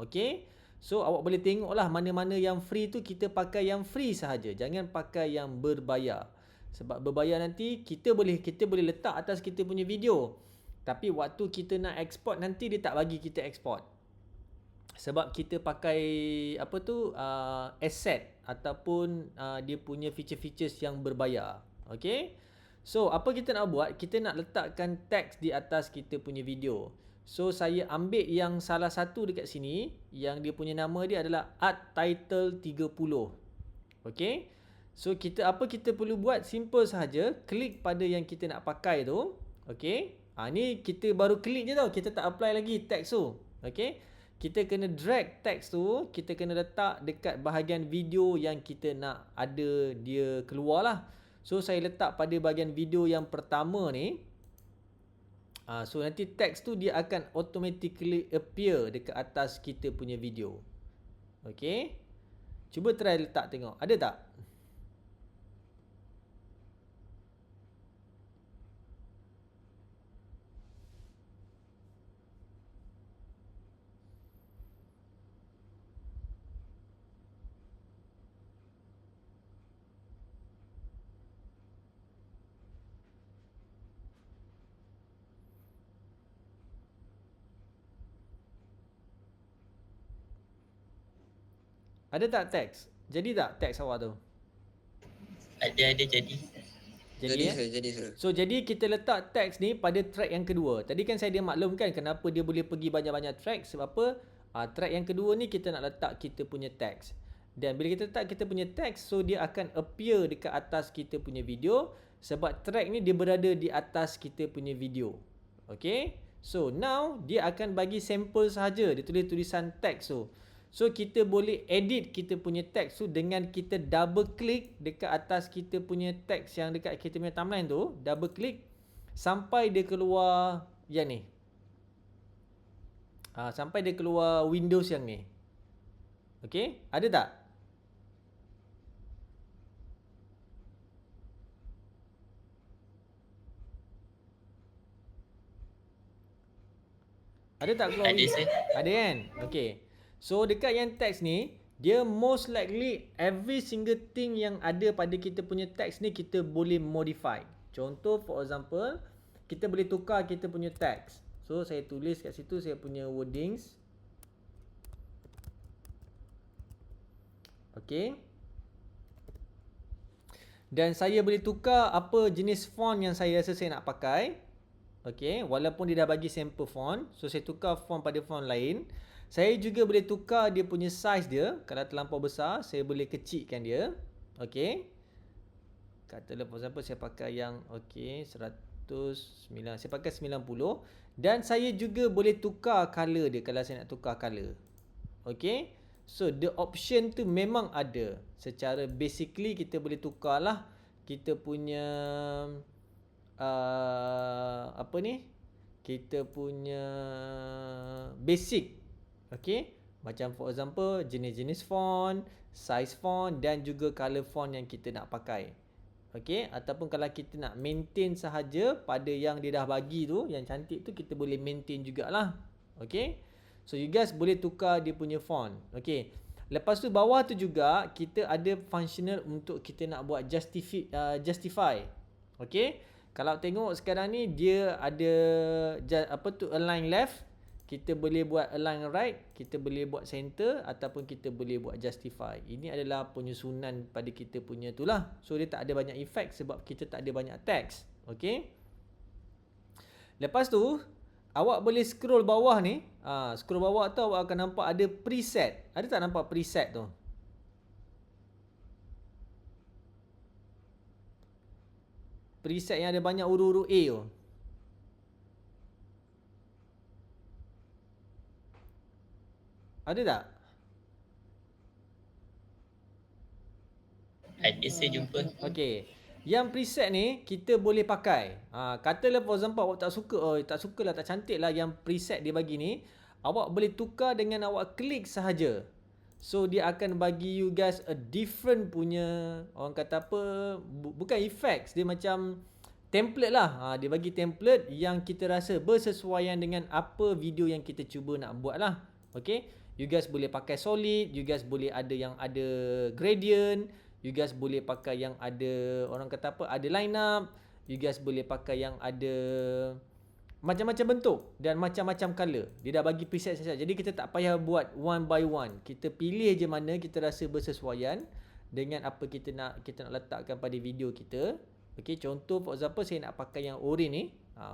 Okay. So, awak boleh tengok lah mana-mana yang free tu kita pakai yang free sahaja. Jangan pakai yang berbayar. Sebab berbayar nanti kita boleh letak atas kita punya video. Tapi waktu kita nak export nanti dia tak bagi kita export. Sebab kita pakai asset ataupun dia punya feature-features yang berbayar. Okay. So, apa kita nak buat? Kita nak letakkan teks di atas kita punya video. So, saya ambil yang salah satu dekat sini. Yang dia punya nama dia adalah Art Title 30. Okay. So, apa kita perlu buat? Simple sahaja. Klik pada yang kita nak pakai tu. Okay. Ni kita baru klik je tau, kita tak apply lagi teks tu. Okay, kita kena drag teks tu, kita kena letak dekat bahagian video yang kita nak ada dia keluar lah. So saya letak pada bahagian video yang pertama ni. So nanti teks tu dia akan automatically appear dekat atas kita punya video. Okay, cuba try letak tengok, ada tak? Ada tak teks? Jadi tak teks awak tu? Ada jadi. Jadi ya? Jadi sir. So jadi kita letak teks ni pada track yang kedua. Tadi kan saya dah maklumkan kenapa dia boleh pergi banyak-banyak track. Sebab apa? Track yang kedua ni kita nak letak kita punya teks. Dan bila kita letak kita punya teks, so dia akan appear dekat atas kita punya video. Sebab track ni dia berada di atas kita punya video. Okay? So now dia akan bagi sampel sahaja. Dia tulis tulisan teks tu. So kita boleh edit kita punya teks tu dengan kita double click dekat atas kita punya teks yang dekat kita punya timeline tu, double click sampai dia keluar yang ni. Sampai dia keluar Windows yang ni. Okey, ada tak? Ada tak keluar? Ada sir. Ada kan? Okey. So dekat yang teks ni, dia most likely every single thing yang ada pada kita punya teks ni kita boleh modify. Contoh for example, kita boleh tukar kita punya teks. So saya tulis kat situ saya punya wordings. Okey. Dan saya boleh tukar apa jenis font yang saya rasa saya nak pakai. Okey, walaupun dia dah bagi sampel font, so saya tukar font pada font lain. Saya juga boleh tukar dia punya size dia. Kalau terlampau besar, saya boleh kecilkan dia. Okey. Katalah for example saya pakai yang 109. Saya pakai 90 dan saya juga boleh tukar color dia kalau saya nak tukar color. Okey. So the option tu memang ada. Secara basically kita boleh tukarlah kita punya apa ni? Kita punya basic. Okay, macam for example jenis-jenis font, size font dan juga color font yang kita nak pakai. Okay, ataupun kalau kita nak maintain sahaja pada yang dia dah bagi tu, yang cantik tu kita boleh maintain jugalah. Okay, so you guys boleh tukar dia punya font. Okay, lepas tu bawah tu juga kita ada functional untuk kita nak buat justify. Okay, kalau tengok sekarang ni dia ada align left. Kita boleh buat align right, kita boleh buat center ataupun kita boleh buat justify. Ini adalah penyusunan pada kita punya tu lah. So dia tak ada banyak effect sebab kita tak ada banyak teks. Okay. Lepas tu awak boleh scroll bawah ni. Scroll bawah tu awak akan nampak ada preset. Ada tak nampak preset tu? Preset yang ada banyak huruf-huruf A tu. Ada tak? Ada saya jumpa. Okey. Yang preset ni kita boleh pakai. Katalah for example awak tak suka, tak sukalah, tak cantik lah yang preset dia bagi ni. Awak boleh tukar dengan awak klik sahaja. So dia akan bagi you guys a different punya, orang kata apa, bukan effects, dia macam template lah. Dia bagi template yang kita rasa bersesuaian dengan apa video yang kita cuba nak buat lah. Okay. You guys boleh pakai solid, you guys boleh ada yang ada gradient, you guys boleh pakai yang ada, orang kata apa, ada line up, you guys boleh pakai yang ada macam-macam bentuk dan macam-macam color. Dia dah bagi preset saja. Jadi kita tak payah buat one by one. Kita pilih je mana kita rasa bersesuaian dengan apa kita nak letakkan pada video kita. Okey, contoh for example saya nak pakai yang orange ni.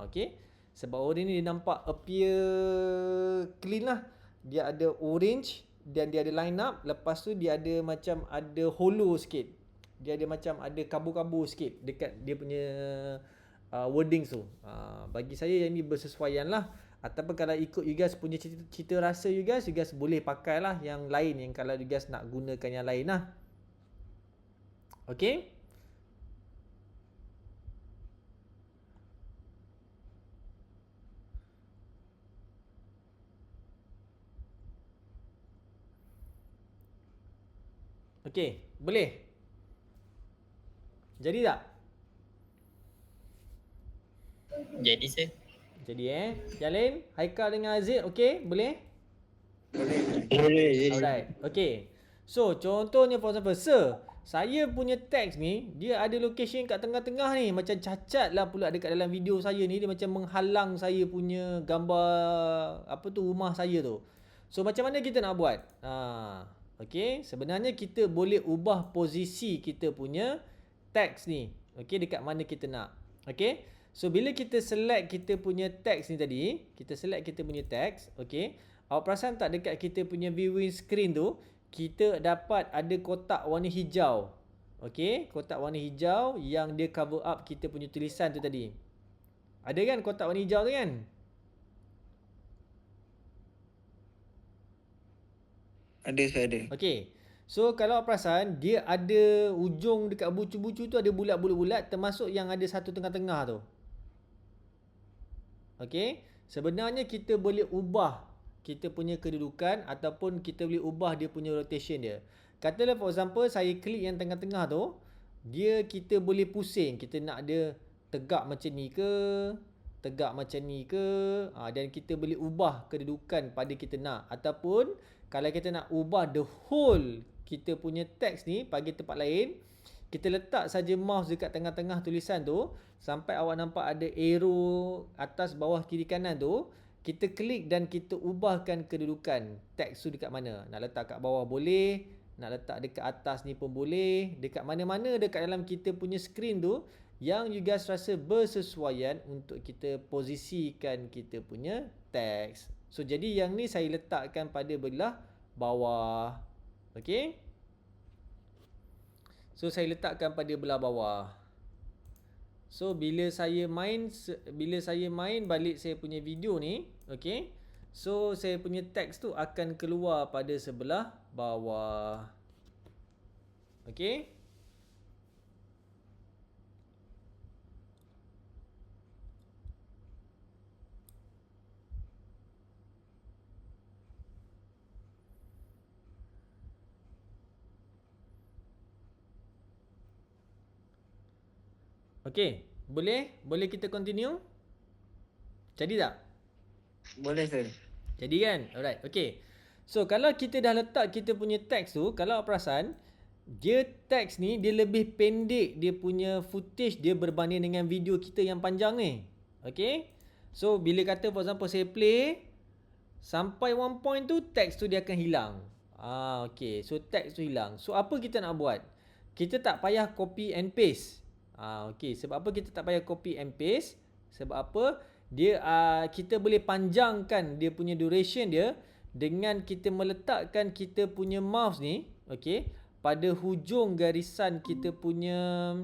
Okey. Sebab orange ni dia nampak appear clean lah. Dia ada orange dan dia ada line up. Lepas tu dia ada macam ada hollow sikit. Dia ada macam ada kabur-kabur sikit dekat dia punya wordings tu. Bagi saya yang ni bersesuaian lah. Ataupun kalau ikut you guys punya cita rasa you guys boleh pakai lah yang lain, yang kalau you guys nak gunakan yang lain lah. Okay. Okay, boleh? Jadi tak? Jadi sir. Jadi yang lain, Haikal dengan Aziz, okay? Boleh? Boleh. Alright, okay. So, contohnya for example, sir, saya punya teks ni, dia ada location kat tengah-tengah ni. Macam cacat lah pula dekat dalam video saya ni. Dia macam menghalang saya punya gambar, rumah saya tu. So, macam mana kita nak buat? Okay, sebenarnya kita boleh ubah posisi kita punya teks ni. Okay, dekat mana kita nak. Okay, so bila kita select kita punya teks ni tadi, kita select kita punya teks, okay. Awak perasan tak dekat kita punya viewing screen tu, kita dapat ada kotak warna hijau. Okay, kotak warna hijau yang dia cover up kita punya tulisan tu tadi. Ada kan kotak warna hijau tu kan? Ada, saya ada. Okay. So kalau awak perasan, dia ada ujung dekat bucu-bucu tu ada bulat-bulat termasuk yang ada satu tengah-tengah tu. Okay. Sebenarnya kita boleh ubah kita punya kedudukan ataupun kita boleh ubah dia punya rotation dia. Katalah for example saya klik yang tengah-tengah tu, kita boleh pusing. Kita nak dia tegak macam ni ke, tegak macam ni ke, dan kita boleh ubah kedudukan pada kita nak. Ataupun kalau kita nak ubah the whole kita punya teks ni bagi tempat lain, kita letak saja mouse dekat tengah-tengah tulisan tu sampai awak nampak ada arrow atas, bawah, kiri, kanan tu. Kita klik dan kita ubahkan kedudukan teks tu dekat mana. Nak letak kat bawah boleh, nak letak dekat atas ni pun boleh, dekat mana-mana dekat dalam kita punya screen tu yang you guys rasa bersesuaian untuk kita posisikan kita punya teks. So jadi yang ni saya letakkan pada belah bawah. Okay. So saya letakkan pada belah bawah. So bila saya main balik saya punya video ni, okay. So saya punya teks tu akan keluar pada sebelah bawah. Okay. Okay, boleh kita continue? Jadi tak? Boleh, sir. Jadi kan? Alright, okay. So kalau kita dah letak kita punya teks tu, kalau awak perasan, dia teks ni dia lebih pendek dia punya footage dia berbanding dengan video kita yang panjang ni. Okay. So bila kata for example saya play sampai one point tu, teks tu dia akan hilang. Okay. So teks tu hilang. So apa kita nak buat? Kita tak payah copy and paste. Okay, sebab apa kita tak payah copy and paste? Sebab apa? Dia kita boleh panjangkan dia punya duration dia dengan kita meletakkan kita punya mouse ni, okay, pada hujung garisan kita punya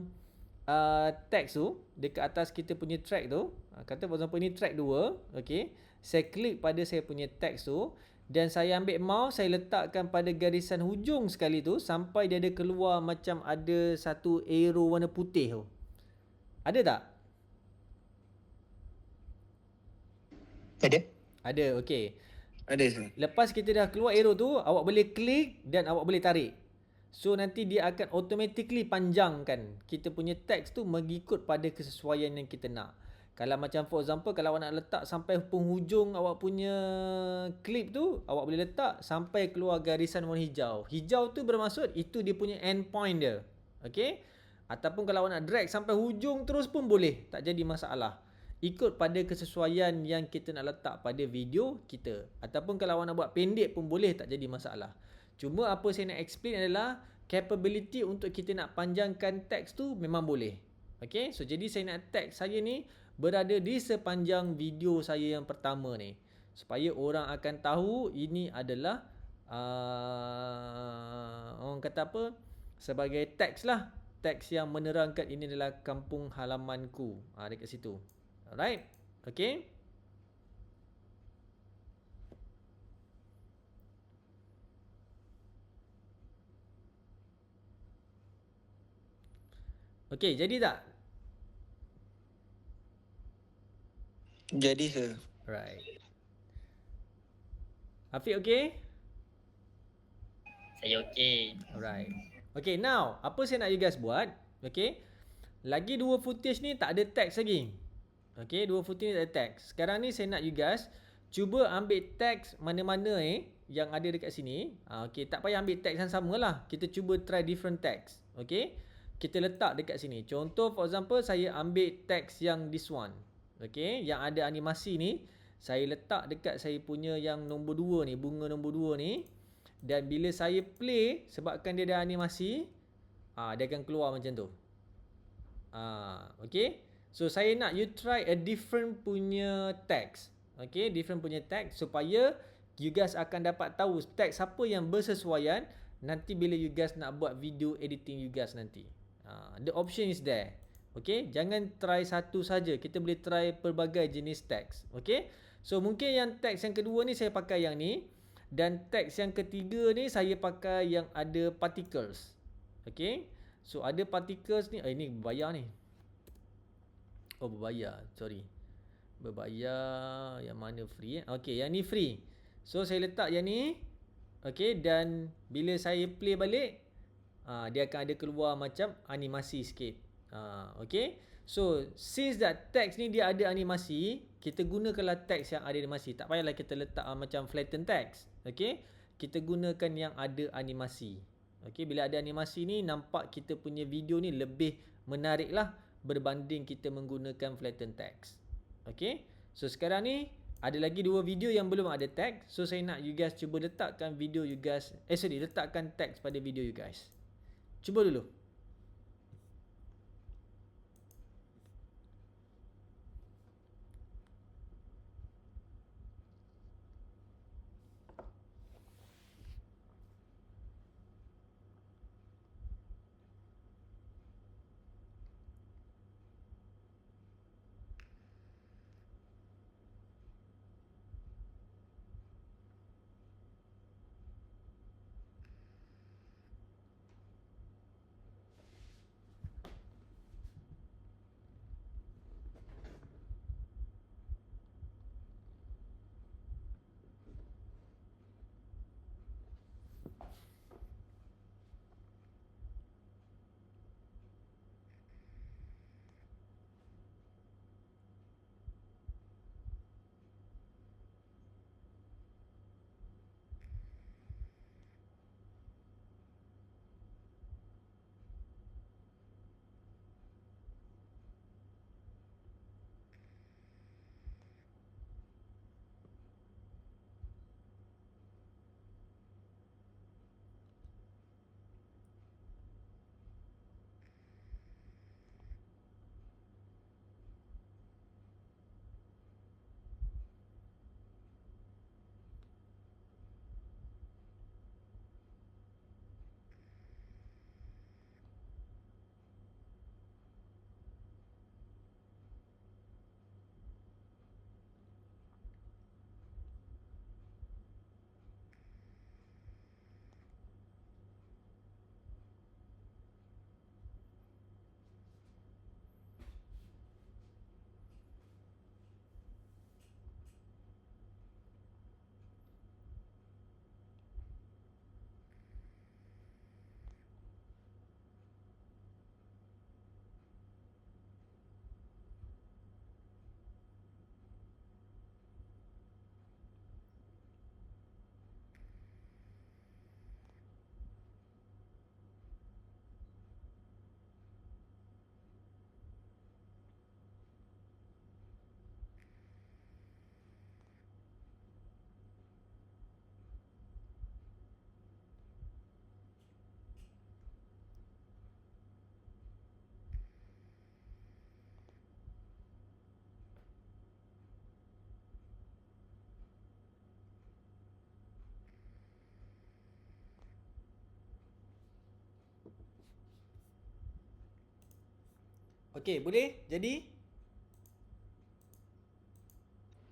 teks tu, dekat atas kita punya track tu. Kata for example ni track 2, okay. Saya klik pada saya punya teks tu dan saya ambil mouse, saya letakkan pada garisan hujung sekali tu sampai dia ada keluar macam ada satu arrow warna putih tu. Ada tak? Ada? Ada, okey. Ada, sir. Lepas kita dah keluar arrow tu, awak boleh klik dan awak boleh tarik. So nanti dia akan automatically panjangkan kita punya teks tu mengikut pada kesesuaian yang kita nak. Kalau macam for example, kalau awak nak letak sampai penghujung awak punya clip tu, awak boleh letak sampai keluar garisan warna hijau. Hijau tu bermaksud itu dia punya end point dia. Okay. Ataupun kalau awak nak drag sampai hujung terus pun boleh. Tak jadi masalah. Ikut pada kesesuaian yang kita nak letak pada video kita. Ataupun kalau awak nak buat pendek pun boleh, tak jadi masalah. Cuma apa saya nak explain adalah capability untuk kita nak panjangkan teks tu memang boleh. Okay. So jadi saya nak teks saya ni berada di sepanjang video saya yang pertama ni, supaya orang akan tahu ini adalah orang kata apa, sebagai teks lah, teks yang menerangkan ini adalah kampung halamanku. Dekat situ. Alright. Okay. Okay, jadi tak? Jadi sir. Right. Afiq okay? Saya okey. Alright. Okay, now apa saya nak you guys buat? Okay. Lagi 2 footage ni tak ada teks lagi. Okay, 2 footage ni tak ada teks. Sekarang ni saya nak you guys cuba ambil teks mana-mana yang ada dekat sini. Okay, tak payah ambil teks yang sama lah. Kita cuba try different text. Okay. Kita letak dekat sini. Contoh for example saya ambil teks yang this one. Okay, yang ada animasi ni saya letak dekat saya punya yang nombor 2 ni, bunga nombor 2 ni. Dan bila saya play, sebabkan dia ada animasi, dia akan keluar macam tu. Okay. So saya nak you try a different punya text. Okay, different punya text supaya you guys akan dapat tahu text apa yang bersesuaian nanti bila you guys nak buat video editing you guys nanti. The option is there. Okay, jangan try satu saja. Kita boleh try pelbagai jenis teks. Okay, so mungkin yang teks yang kedua ni saya pakai yang ni. Dan teks yang ketiga ni saya pakai yang ada particles. Okay, so ada particles ni. Ini berbayar ni. Oh berbayar, sorry. Berbayar. Yang mana free Okay, yang ni free. So saya letak yang ni. Okay, dan bila saya play balik, dia akan ada keluar macam animasi sikit. Okay. So since that text ni dia ada animasi, kita gunakanlah teks yang ada animasi. Tak payahlah kita letak macam flatten text. Okay. Kita gunakan yang ada animasi. Okay. Bila ada animasi ni, nampak kita punya video ni lebih menarik lah berbanding kita menggunakan flatten text. Okay. So sekarang ni ada lagi 2 video yang belum ada teks. So saya nak you guys cuba letakkan video you guys. Letakkan teks pada video you guys. Cuba dulu. Okey, boleh? Jadi?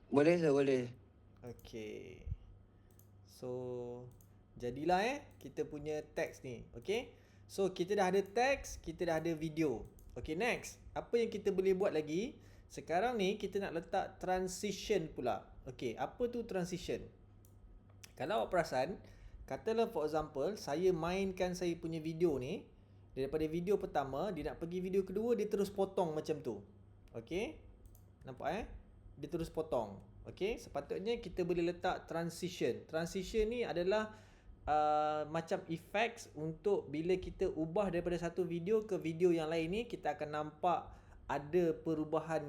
Boleh sir, boleh. Okey. So, jadilah kita punya teks ni. Okey. So, kita dah ada teks, kita dah ada video. Okey, next. Apa yang kita boleh buat lagi? Sekarang ni kita nak letak transition pula. Okey, apa tu transition? Kalau awak perasan, katalah for example, saya mainkan saya punya video ni, daripada video pertama, dia nak pergi video kedua, dia terus potong macam tu. Okey? Nampak Dia terus potong. Okey, sepatutnya kita boleh letak transition. Transition ni adalah macam effects untuk bila kita ubah daripada satu video ke video yang lain ni, kita akan nampak ada perubahan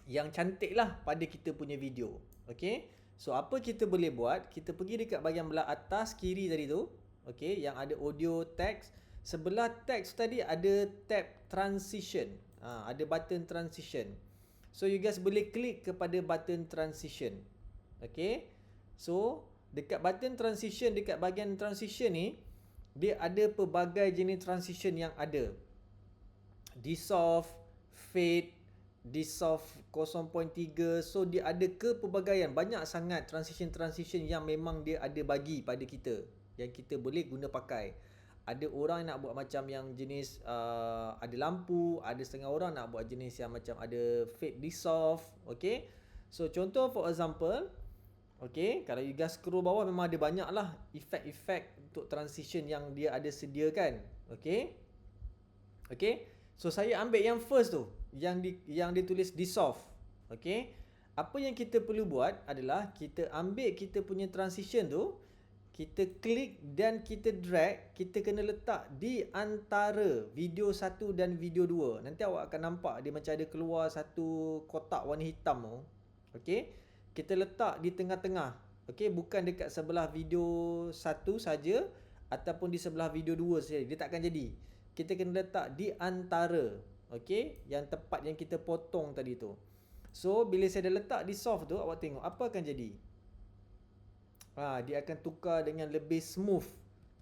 yang cantik lah pada kita punya video. Okey, so apa kita boleh buat? Kita pergi dekat bahagian belah atas kiri tadi tu. Okey, yang ada audio, text. Sebelah text tadi ada tab transition. Ada button transition. So you guys boleh klik kepada button transition. Okay. So dekat button transition, dekat bahagian transition ni, dia ada pelbagai jenis transition yang ada. Dissolve, fade, dissolve 0.3. So dia ada kepelbagaian. Banyak sangat transition-transition yang memang dia ada bagi pada kita, yang kita boleh guna pakai. Ada orang nak buat macam yang jenis ada lampu, ada setengah orang nak buat jenis yang macam ada fade dissolve. Okay. So contoh for example, okay, kalau you guys scroll bawah memang ada banyak lah efek-efek untuk transition yang dia ada sediakan. Okay. Okay. So saya ambil yang first tu, yang ditulis dissolve. Okay. Apa yang kita perlu buat adalah kita ambil kita punya transition tu, kita klik dan kita drag, kita kena letak di antara video 1 dan video 2. Nanti awak akan nampak dia macam ada keluar satu kotak warna hitam tu. Okey. Kita letak di tengah-tengah. Okey, bukan dekat sebelah video 1 saja ataupun di sebelah video 2 saja. Dia takkan jadi. Kita kena letak di antara. Okey, yang tepat yang kita potong tadi tu. So, bila saya dah letak di soft tu, awak tengok apa akan jadi. Dia akan tukar dengan lebih smooth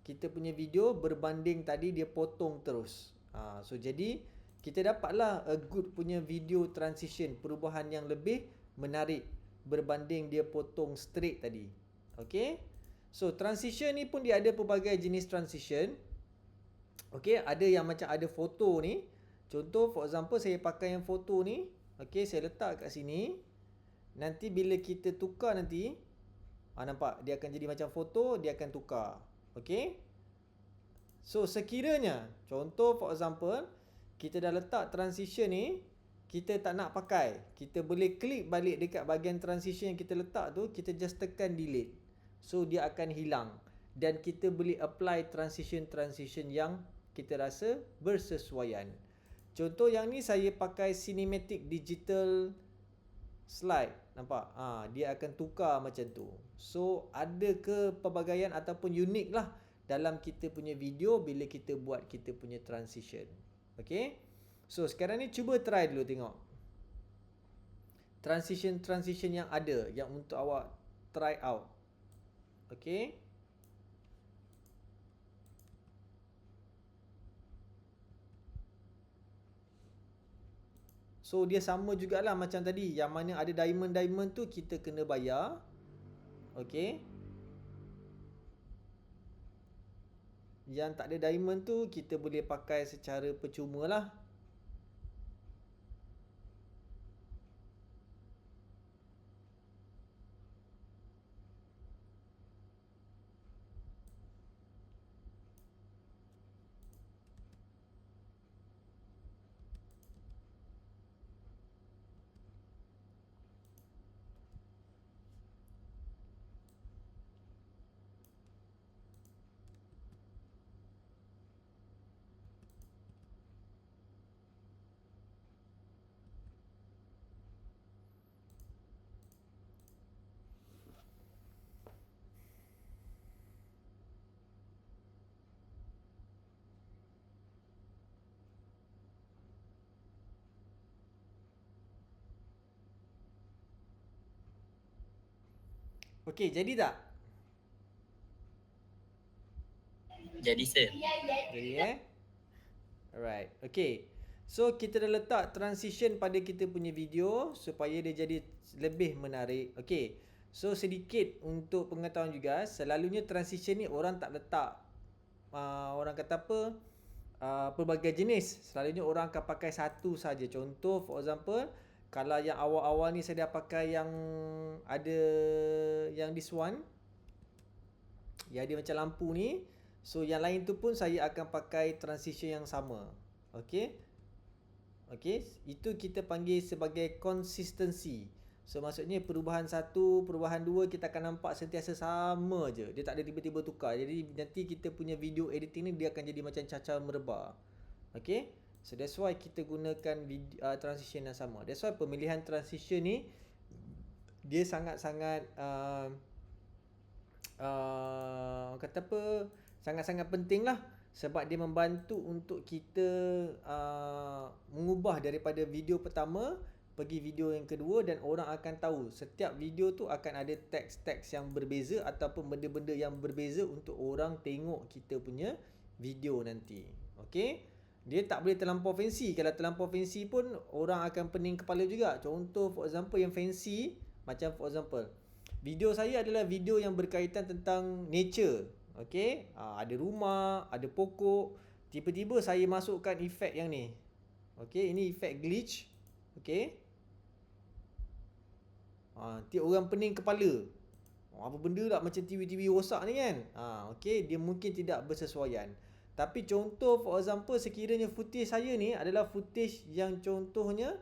kita punya video berbanding tadi dia potong terus. So jadi kita dapatlah a good punya video transition, perubahan yang lebih menarik berbanding dia potong straight tadi. Okay. So transition ni pun dia ada pelbagai jenis transition. Okay, ada yang macam ada foto ni. Contoh for example saya pakai yang foto ni. Okay, saya letak kat sini. Nanti bila kita tukar nanti, nampak dia akan jadi macam foto, dia akan tukar. Okay. So sekiranya, contoh for example, kita dah letak transition ni, kita tak nak pakai, kita boleh klik balik dekat bahagian transition yang kita letak tu, kita just tekan delete. So dia akan hilang. Dan kita boleh apply transition-transition yang kita rasa bersesuaian. Contoh yang ni saya pakai cinematic digital slide. Nampak? Dia akan tukar macam tu. So, ada kepelbagaian ataupun unik lah dalam kita punya video bila kita buat kita punya transition. Okay? So, sekarang ni cuba try dulu tengok. Transition-transition yang ada, yang untuk awak try out. Okay? So dia sama jugalah macam tadi. Yang mana ada diamond-diamond tu kita kena bayar. Okay. Yang tak ada diamond tu kita boleh pakai secara percuma lah. Okey, jadi tak? Jadi sir. Jadi Alright. Okay. So kita dah letak transition pada kita punya video supaya dia jadi lebih menarik. Okay. So sedikit untuk pengetahuan juga, selalunya transition ni orang tak letak orang kata apa, pelbagai jenis. Selalunya orang akan pakai satu saja. Contoh for example, kalau yang awal-awal ni saya dah pakai yang ada yang this one, yang ada macam lampu ni. So yang lain tu pun saya akan pakai transition yang sama. Okay. Okay, itu kita panggil sebagai consistency. So maksudnya perubahan 1, perubahan 2 kita akan nampak sentiasa sama je. Dia tak ada tiba-tiba tukar. Jadi nanti kita punya video editing ni dia akan jadi macam cacar merebak. Okay. So that's why kita gunakan transition yang sama. That's why pemilihan transition ni dia sangat-sangat kata apa, sangat-sangat penting lah. Sebab dia membantu untuk kita mengubah daripada video pertama pergi video yang kedua, dan orang akan tahu setiap video tu akan ada teks-teks yang berbeza ataupun benda-benda yang berbeza untuk orang tengok kita punya video nanti. Okay. Dia tak boleh terlampau fancy. Kalau terlampau fancy pun orang akan pening kepala juga. Contoh for example yang fancy, macam for example video saya adalah video yang berkaitan tentang nature. Okay, ada rumah, ada pokok. Tiba-tiba saya masukkan efek yang ni. Okay, ini efek glitch. Okay. Nanti orang pening kepala. Apa benda tak macam TV-TV rosak ni kan. Okay, dia mungkin tidak bersesuaian. Tapi contoh for example, sekiranya footage saya ni adalah footage yang contohnya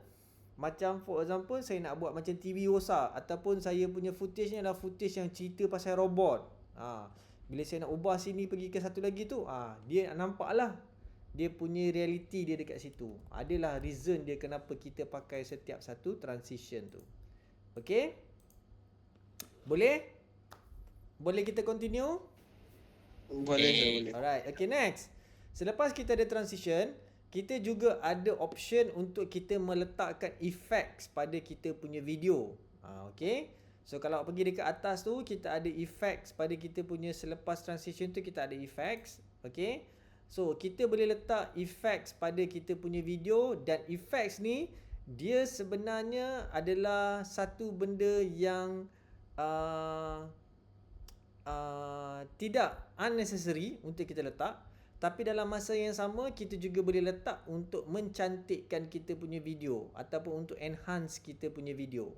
macam for example saya nak buat macam TV rosak, ataupun saya punya footage ni adalah footage yang cerita pasal robot. Bila saya nak ubah sini pergi ke satu lagi tu, dia nampak lah dia punya reality dia dekat situ. Adalah reason dia kenapa kita pakai setiap satu transition tu. Okay. Boleh? Boleh kita continue? Boleh. Alright, okay, next. Selepas kita ada transition, kita juga ada option untuk kita meletakkan effects pada kita punya video. Okay. So kalau pergi dekat atas tu, kita ada effects pada kita punya, selepas transition tu kita ada effects. Okay. So kita boleh letak effects pada kita punya video, dan effects ni dia sebenarnya adalah satu benda yang tidak unnecessary untuk kita letak. Tapi dalam masa yang sama kita juga boleh letak untuk mencantikkan kita punya video ataupun untuk enhance kita punya video.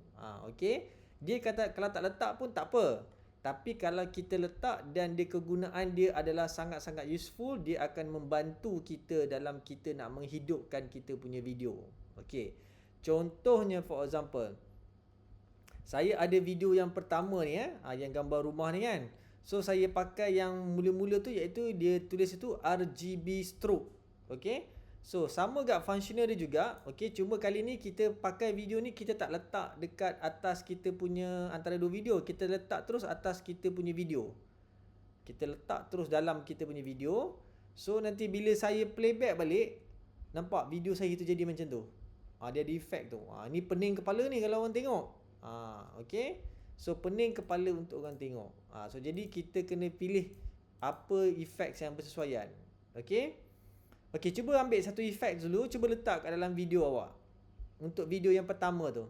Okay. Dia kata kalau tak letak pun tak apa. Tapi kalau kita letak dan dia kegunaan dia adalah sangat-sangat useful, dia akan membantu kita dalam kita nak menghidupkan kita punya video. Okay. Contohnya for example, saya ada video yang pertama ni yang gambar rumah ni kan. So saya pakai yang mula-mula tu, iaitu dia tulis itu RGB strobe. Okay. So sama gak functional dia juga. Okay, cuma kali ni kita pakai video ni, kita tak letak dekat atas kita punya antara dua video. Kita letak terus atas kita punya video. Kita letak terus dalam kita punya video. So nanti bila saya playback balik, nampak video saya itu jadi macam tu. Dia ada efek tu. Ni pening kepala ni kalau orang tengok. Okay. So pening kepala untuk orang tengok. So jadi kita kena pilih apa efek yang bersesuaian. Okay. Okay, cuba ambil satu efek dulu, cuba letak kat dalam video awak. Untuk video yang pertama tu.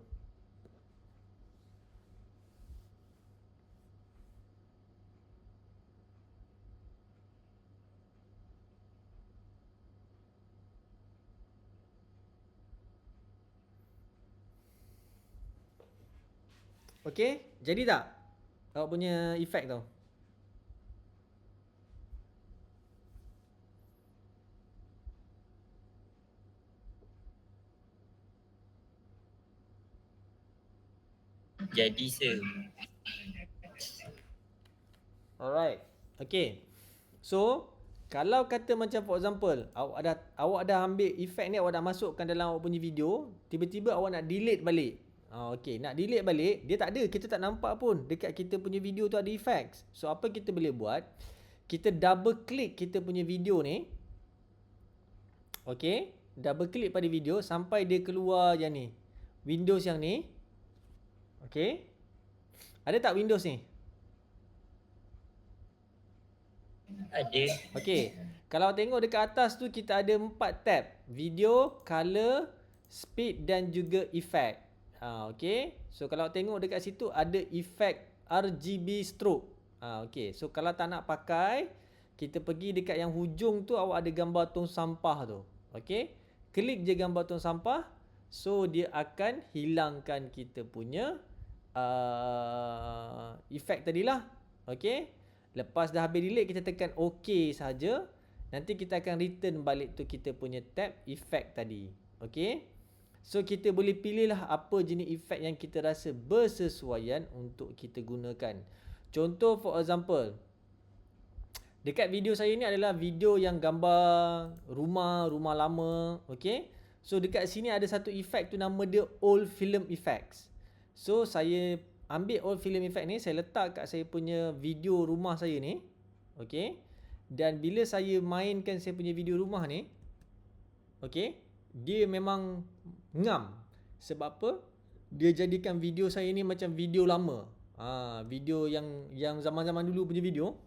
Okay, jadi tak awak punya efek tu? Jadi sir. Alright. Okay. So, kalau kata macam for example, awak dah ambil efek ni, awak dah masukkan dalam awak punya video, tiba-tiba awak nak delete balik. Okay, nak delete balik, dia tak ada, kita tak nampak pun dekat kita punya video tu ada effects. So apa kita boleh buat? Kita double click kita punya video ni. Okay, double click pada video sampai dia keluar yang ni, Windows yang ni. Okay, ada tak Windows ni? Ada. Okay, Kalau tengok dekat atas tu kita ada 4 tab. Video, color, speed dan juga effect. Okay. So kalau tengok dekat situ ada effect RGB stroke. Okay. So kalau tak nak pakai, kita pergi dekat yang hujung tu, awak ada gambar tong sampah tu. Okay. Klik je gambar tong sampah. So dia akan hilangkan kita punya effect tadilah. Okay. Lepas dah habis delete, kita tekan OK saja. Nanti kita akan return balik tu kita punya tab effect tadi. Okay. So kita boleh pilih lah apa jenis efek yang kita rasa bersesuaian untuk kita gunakan. Contoh for example, dekat video saya ni adalah video yang gambar rumah lama. Okay. So dekat sini ada satu efek tu, nama dia old film effects. So saya ambil old film effect ni, saya letak kat saya punya video rumah saya ni. Okay. Dan bila saya mainkan saya punya video rumah ni, okay, dia memang ngam. Sebab apa? Dia jadikan video saya ni macam video lama. Video yang zaman-zaman dulu punya video.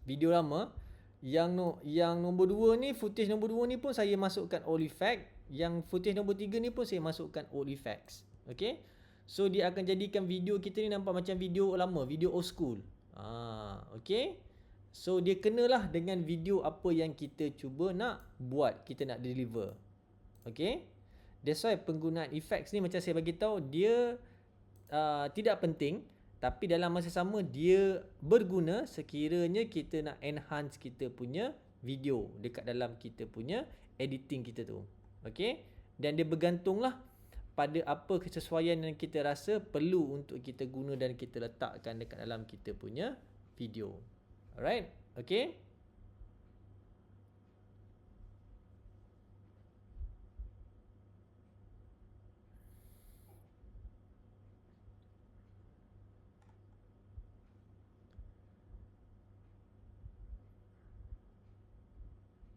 Video lama. Yang nombor 2 ni, footage nombor 2 ni pun saya masukkan old effect. Yang footage nombor 3 ni pun saya masukkan old effects. Okay. So dia akan jadikan video kita ni nampak macam video lama, video old school. Okay. So dia kenalah dengan video apa yang kita cuba nak buat, kita nak deliver. Okay. That's why penggunaan effects ni macam saya bagi tahu, dia tidak penting, tapi dalam masa sama dia berguna sekiranya kita nak enhance kita punya video dekat dalam kita punya editing kita tu. Okay. Dan dia bergantunglah pada apa kesesuaian yang kita rasa perlu untuk kita guna dan kita letakkan dekat dalam kita punya video. Alright. Okay.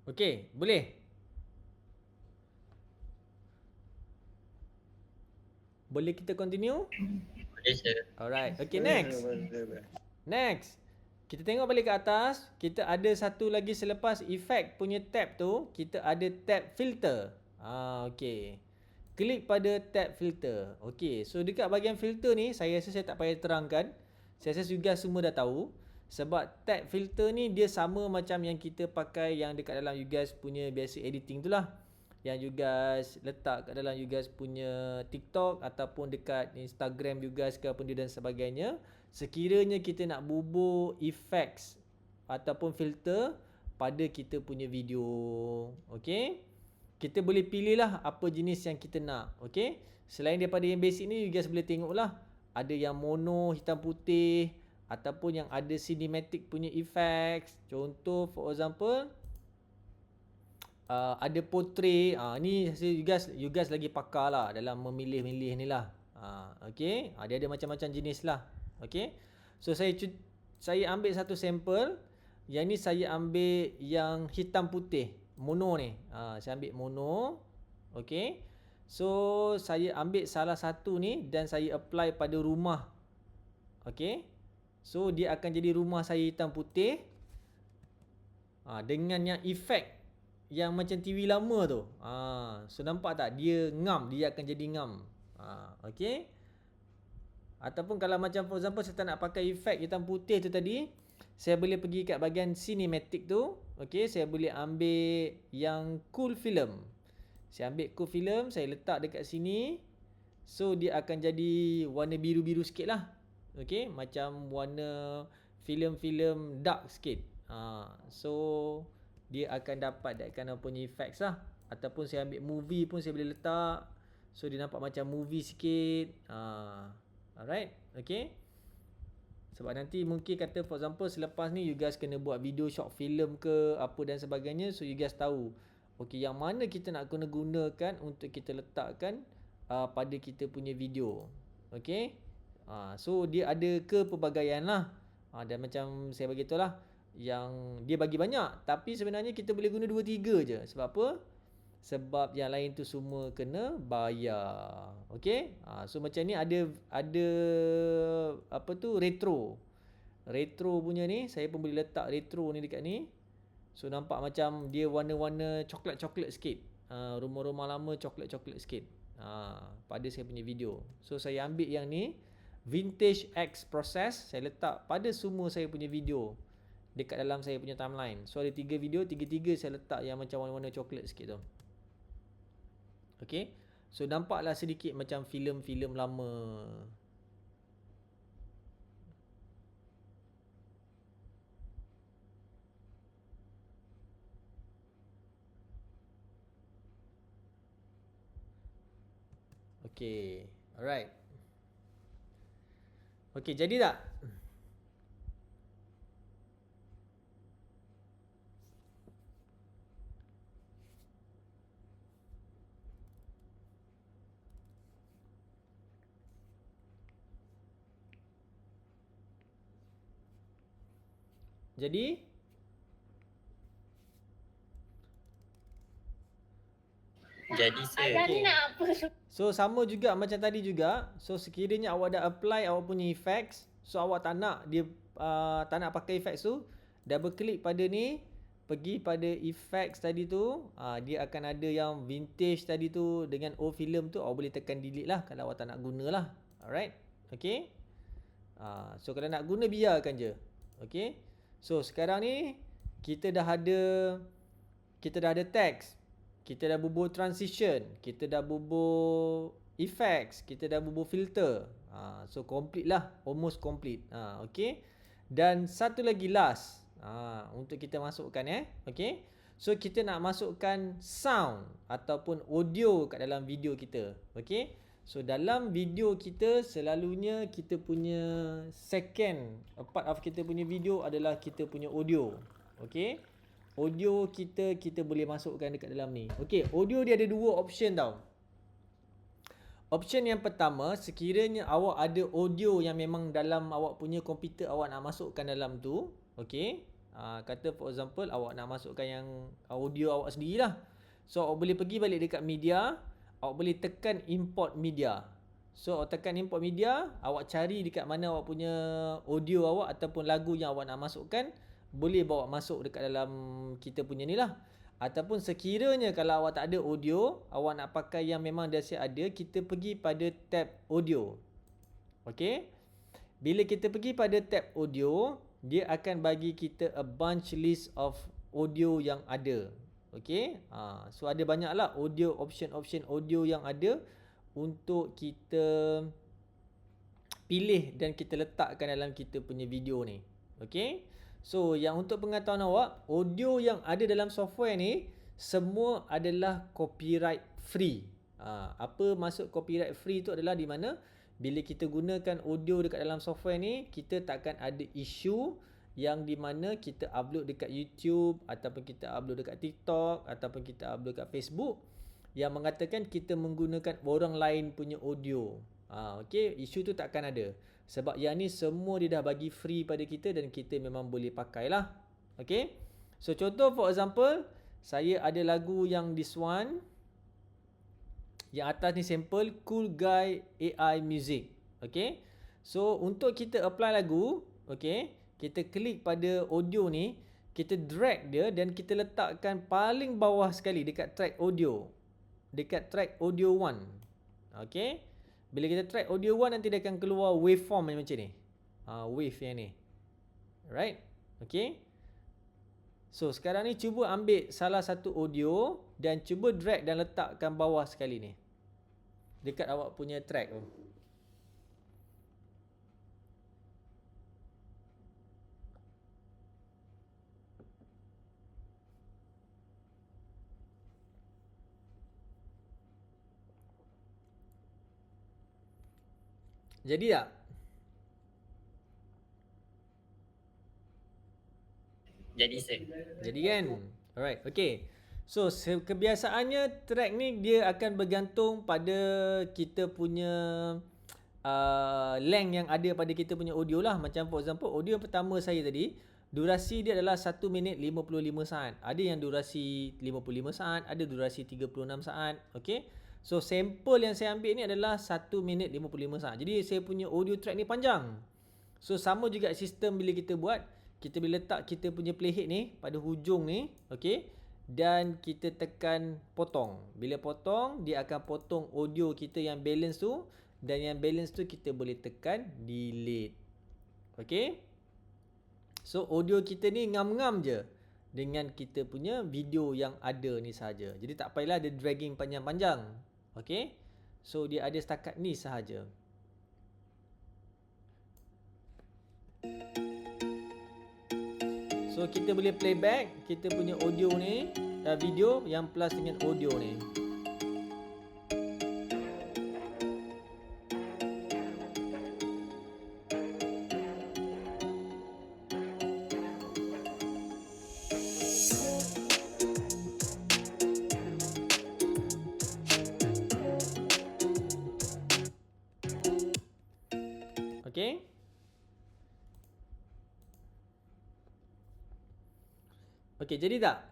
Okay, boleh? Boleh kita continue? Boleh sir. Alright. Okay, next. Next. Kita tengok balik ke atas. Kita ada satu lagi selepas effect punya tab tu. Kita ada tab filter. Okay. Klik pada tab filter. Okay. So dekat bahagian filter ni, saya rasa saya tak payah terangkan. Saya rasa juga semua dah tahu. Sebab tab filter ni dia sama macam yang kita pakai yang dekat dalam you guys punya biasa editing tu lah. Yang you guys letak kat dalam you guys punya TikTok ataupun dekat Instagram you guys ke apa dia dan sebagainya. Sekiranya kita nak bubur effects ataupun filter pada kita punya video. Okay. Kita boleh pilih lah apa jenis yang kita nak. Okay. Selain daripada yang basic ni, you guys boleh tengok lah. Ada yang mono, hitam putih. Ataupun yang ada cinematic punya effects. Contoh for example, ada portrait. Ni you guys lagi pakar lah dalam memilih-milih ni lah. Okay. Dia ada macam-macam jenis lah. Okay. So saya ambil satu sampel. Yang ni saya ambil yang hitam putih, mono ni. Saya ambil mono. Okay. So saya ambil salah satu ni dan saya apply pada rumah. Okay. So dia akan jadi rumah saya hitam putih. Dengan yang efek yang macam TV lama tu. So nampak tak? Dia ngam. Dia akan jadi ngam. Okay. Ataupun kalau macam for example saya tak nak pakai efek hitam putih tu tadi, saya boleh pergi kat bahagian cinematic tu. Okay. Saya boleh ambil yang cool film. Saya ambil cool film. Saya letak dekat sini. So dia akan jadi warna biru-biru sikit lah. Okay. Macam warna filem-filem dark sikit. So dia akan dapat that kind of punya effects lah. Ataupun saya ambil movie pun saya boleh letak. So dia nampak macam movie sikit. Alright. Okay. Sebab nanti mungkin kata for example selepas ni you guys kena buat video short film ke apa dan sebagainya. So you guys tahu. Okay, yang mana kita nak gunakan untuk kita letakkan pada kita punya video. Okay. So dia ada kepelbagaian lah. Dan macam saya bagi tahu lah, yang dia bagi banyak, tapi sebenarnya kita boleh guna 2-3 je. Sebab apa? Sebab yang lain tu semua kena bayar. Okay. So macam ni ada apa tu, retro punya ni. Saya pun boleh letak retro ni dekat ni. So nampak macam dia warna-warna coklat-coklat sikit. Rumah-rumah lama coklat-coklat sikit. Pada saya punya video. So saya ambil yang ni, Vintage X Process, saya letak pada semua saya punya video dekat dalam saya punya timeline. So ada 3 video, tiga-tiga saya letak yang macam warna-warna coklat sikit tu. Okay. So nampaklah sedikit macam filem-filem lama. Okay. Alright. Okay, jadi tak? Jadi sir. okay. So sama juga macam tadi juga. So sekiranya awak dah apply awak punya effects, so awak tak nak dia tak nak pakai effects tu, double click pada ni, pergi pada effects tadi tu, dia akan ada yang vintage tadi tu dengan old film tu, awak boleh tekan delete lah kalau awak tak nak guna lah. Alright. Okay. So kalau nak guna biarkan je. Okay. So sekarang ni kita dah ada text, kita dah bubuh transition, kita dah bubuh effects, kita dah bubuh filter. So complete lah, almost complete. Okay. Dan satu lagi last untuk kita masukkan okay. So kita nak masukkan sound ataupun audio kat dalam video kita. Okay. So dalam video kita selalunya kita punya second part of kita punya video adalah kita punya audio. Okay. Audio kita boleh masukkan dekat dalam ni. Okay, audio dia ada 2 option tau. Option yang pertama, sekiranya awak ada audio yang memang dalam awak punya komputer awak nak masukkan dalam tu. Okay. Kata for example awak nak masukkan yang audio awak sendirilah. So awak boleh pergi balik dekat media, awak boleh tekan import media. So awak tekan import media, awak cari dekat mana awak punya audio awak ataupun lagu yang awak nak masukkan, boleh bawa masuk dekat dalam kita punya ni lah. Ataupun sekiranya kalau awak tak ada audio, awak nak pakai yang memang dah siap ada, kita pergi pada tab audio. Okay. Bila kita pergi pada tab audio, dia akan bagi kita a bunch list of audio yang ada. Okay. So ada banyak lah audio, option audio yang ada untuk kita pilih dan kita letakkan dalam kita punya video ni. Okay. So yang untuk pengetahuan awak, audio yang ada dalam software ni semua adalah copyright free. Apa maksud copyright free tu adalah di mana bila kita gunakan audio dekat dalam software ni, kita takkan ada isu yang di mana kita upload dekat YouTube ataupun kita upload dekat TikTok ataupun kita upload dekat Facebook yang mengatakan kita menggunakan orang lain punya audio. Okay, isu tu takkan ada. Sebab yang ni semua dia dah bagi free pada kita dan kita memang boleh pakai lah. Okay. So contoh for example, saya ada lagu yang this one. Yang atas ni sample Cool Guy AI Music. Okay. So untuk kita apply lagu, okay, kita klik pada audio ni, kita drag dia dan kita letakkan paling bawah sekali dekat track audio. Dekat track audio 1. Okay. Bila kita track audio 1 nanti dia akan keluar waveform yang macam ni. Wave yang ni. Right? Okay. So sekarang ni cuba ambil salah satu audio dan cuba drag dan letakkan bawah sekali ni. Dekat awak punya track tu. Jadi tak? Jadi sir. Jadi kan? Alright, okay. So kebiasaannya track ni dia akan bergantung pada kita punya length yang ada pada kita punya audio lah. Macam for example audio pertama saya tadi, durasi dia adalah 1 minit 55 saat. Ada yang durasi 55 saat, ada durasi 36 saat. Okay. So sample yang saya ambil ni adalah 1 minit 55 saat. Jadi saya punya audio track ni panjang. So sama juga sistem bila kita buat, kita boleh letak kita punya playhead ni pada hujung ni, okey, dan kita tekan potong. Bila potong, dia akan potong audio kita yang balance tu, dan yang balance tu kita boleh tekan delete. Okey. So audio kita ni ngam-ngam je dengan kita punya video yang ada ni sahaja. Jadi tak payahlah dia dragging panjang-panjang. Okey. So dia ada setakat ni sahaja. So kita boleh playback kita punya audio ni, video yang plus dengan audio ni. Okay. Okay, jadi tak?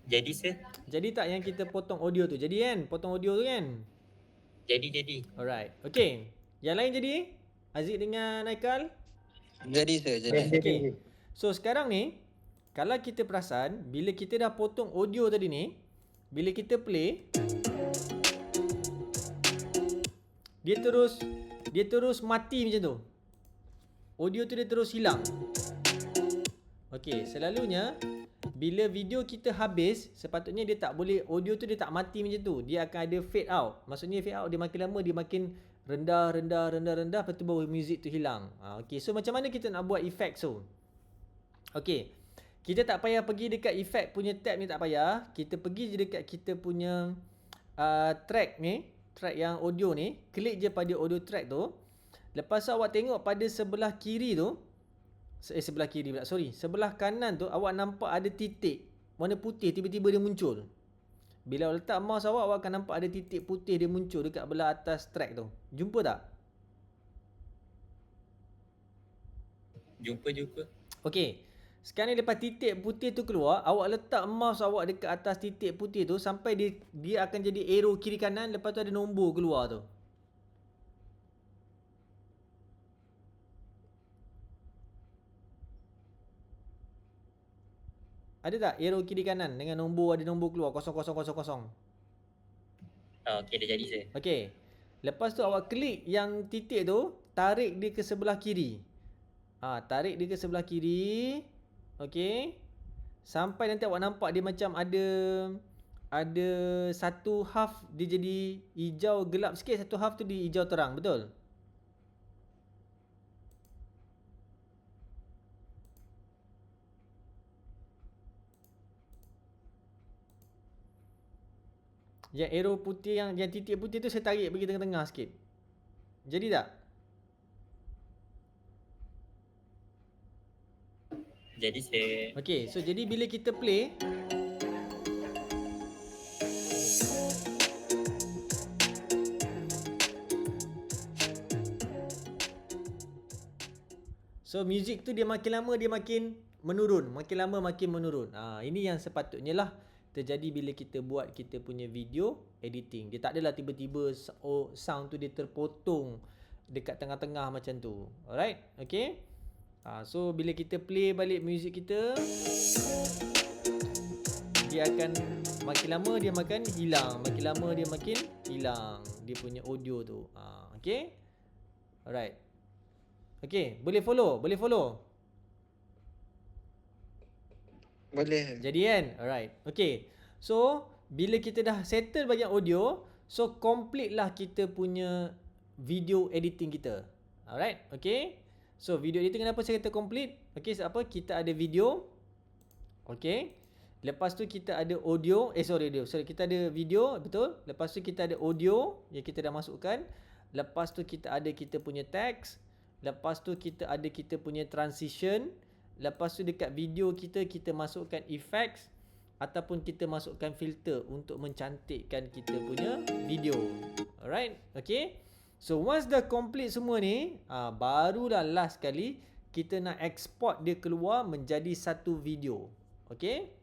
Jadi sir? Jadi tak yang kita potong audio tu? Jadi kan? Potong audio tu kan? Jadi. Alright. Okay. Yang lain jadi? Aziz dengan Aikal? Jadi sir, jadi. Okay. So sekarang ni, kalau kita perasan, bila kita dah potong audio tadi ni, bila kita play, dia terus mati macam tu. Audio tu dia terus hilang. Okey, selalunya bila video kita habis, sepatutnya dia tak boleh, audio tu dia tak mati macam tu. Dia akan ada fade out. Maksudnya fade out dia makin lama dia makin rendah, lepas tu baru music tu hilang. Okey, so macam mana kita nak buat effect tu? Okey. Kita tak payah pergi dekat effect punya tab ni, tak payah. Kita pergi je dekat kita punya track ni, track yang audio ni, klik je pada audio track tu. Lepas tu awak tengok pada sebelah kiri tu, sebelah kiri pula, sebelah kanan tu awak nampak ada titik warna putih tiba-tiba dia muncul. Bila awak letak mouse awak akan nampak ada titik putih dia muncul dekat belah atas track tu. Jumpa tak? Jumpa. Okey. Sekarang ni lepas titik putih tu keluar, awak letak mouse awak dekat atas titik putih tu sampai dia akan jadi arrow kiri kanan, lepas tu ada nombor keluar tu. Ada tak arrow kiri kanan dengan nombor, ada nombor keluar 0000? Okey, dah jadi sir. Okey. Lepas tu awak klik yang titik tu, tarik dia ke sebelah kiri. Tarik dia ke sebelah kiri. Okey. Sampai nanti awak nampak dia macam ada satu half dia jadi hijau gelap sikit, satu half tu di hijau terang, betul? Yang arrow putih, yang titik putih tu saya tarik pergi tengah-tengah sikit. Jadi tak? Jadi sir. Okey, so jadi bila kita play, so music tu dia makin lama dia makin menurun, makin lama makin menurun. Ini yang sepatutnya lah terjadi bila kita buat kita punya video editing. Dia tak adalah tiba-tiba sound tu dia terpotong dekat tengah-tengah macam tu. Alright? Okay? So bila kita play balik music kita, dia akan makin lama dia makin hilang, makin lama dia makin hilang dia punya audio tu. Okay? Alright. Okay, boleh follow? Boleh. Jadi kan? Alright. Okay. So, bila kita dah settle bahagian audio, so complete lah kita punya video editing kita. Alright. Okay. So, video editing kenapa saya kata complete? Okay, sebab apa? Kita ada video. Okay. Lepas tu kita ada audio. Kita ada video, betul? Lepas tu kita ada audio yang kita dah masukkan. Lepas tu kita ada kita punya text. Lepas tu kita ada kita punya transition. Lepas tu dekat video kita masukkan effects ataupun kita masukkan filter untuk mencantikkan kita punya video. Alright, okay. So once dah complete semua ni, barulah last kali kita nak export dia keluar menjadi satu video. Okay.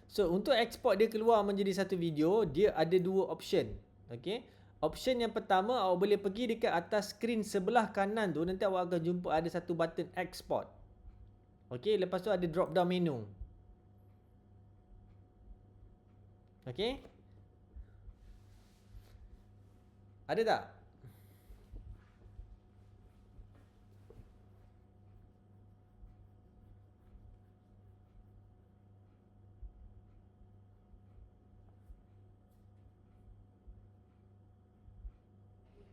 So untuk export dia keluar menjadi satu video, dia ada dua option. Okay. Option yang pertama, awak boleh pergi dekat atas skrin sebelah kanan tu, nanti awak akan jumpa ada satu button export. Okey, lepas tu ada drop down menu. Okey? Ada tak?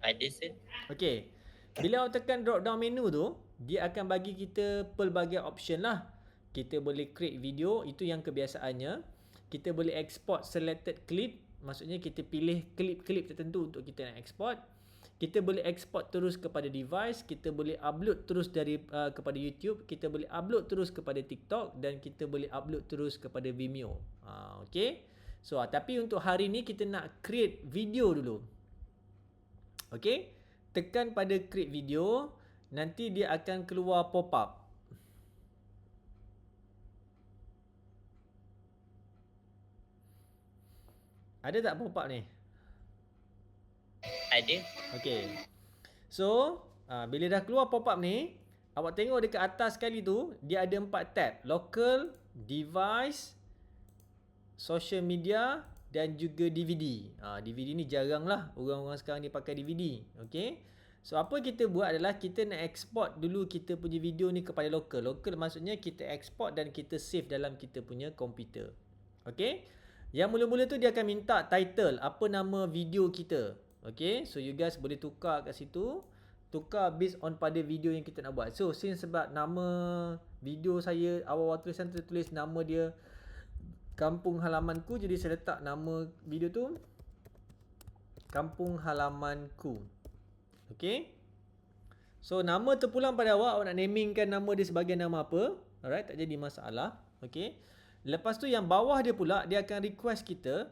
Ada sir. Okey. Bila awak tekan drop down menu tu, dia akan bagi kita pelbagai option lah. Kita boleh create video, itu yang kebiasaannya. Kita boleh export selected clip, maksudnya kita pilih klip-klip tertentu untuk kita nak export. Kita boleh export terus kepada device, kita boleh upload terus kepada YouTube, kita boleh upload terus kepada TikTok dan kita boleh upload terus kepada Vimeo. Okey. So, tapi untuk hari ni kita nak create video dulu. Okey. Tekan pada create video, nanti dia akan keluar pop-up. Ada tak pop-up ni? Ada. Okey. So, bila dah keluar pop-up ni, awak tengok dekat atas sekali tu, dia ada 4 tab. Local, device, social media dan juga DVD. DVD ni jarang lah orang-orang sekarang ni pakai DVD. Okey. So, apa kita buat adalah kita nak export dulu kita punya video ni kepada local. Local maksudnya kita export dan kita save dalam kita punya komputer. Okey. Yang mula-mula tu dia akan minta title, apa nama video kita. Okay, so you guys boleh tukar kat situ. Tukar based on pada video yang kita nak buat. So, since sebab nama video saya, awal-awal tulisan tertulis nama dia Kampung Halamanku. Jadi, saya letak nama video tu Kampung Halamanku. Okay. So, nama terpulang pada awak nak namingkan nama dia sebagai nama apa. Alright, tak jadi masalah. Okay. Lepas tu yang bawah dia pula, dia akan request kita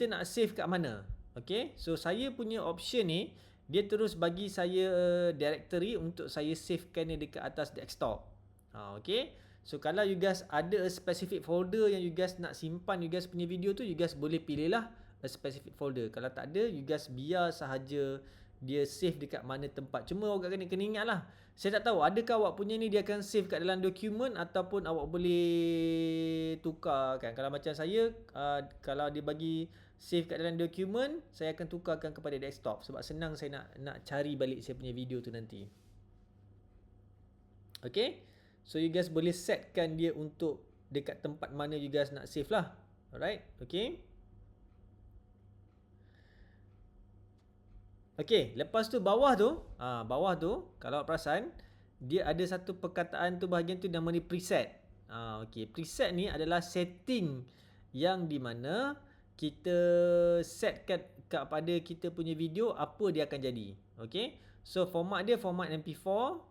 nak save kat mana. Okay, so saya punya option ni, dia terus bagi saya directory untuk saya savekan dia dekat atas desktop. Okay, so kalau you guys ada a specific folder yang you guys nak simpan you guys punya video tu, you guys boleh pilih lah a specific folder. Kalau tak ada, you guys biar sahaja dia save dekat mana tempat. Cuma awak kena ingat lah, saya tak tahu adakah awak punya ni dia akan save kat dalam dokumen ataupun awak boleh tukar kan. Kalau macam saya, kalau dia bagi save kat dalam dokumen, saya akan tukarkan kepada desktop sebab senang saya nak cari balik saya punya video tu nanti. Okay, so you guys boleh setkan dia untuk dekat tempat mana you guys nak save lah. Alright, okay. Okay, lepas tu bawah tu kalau awak perasan, dia ada satu perkataan tu, bahagian tu nama ni preset. Okay, preset ni adalah setting yang di mana kita setkan kepada kita punya video apa dia akan jadi. Okay, so format dia format MP4.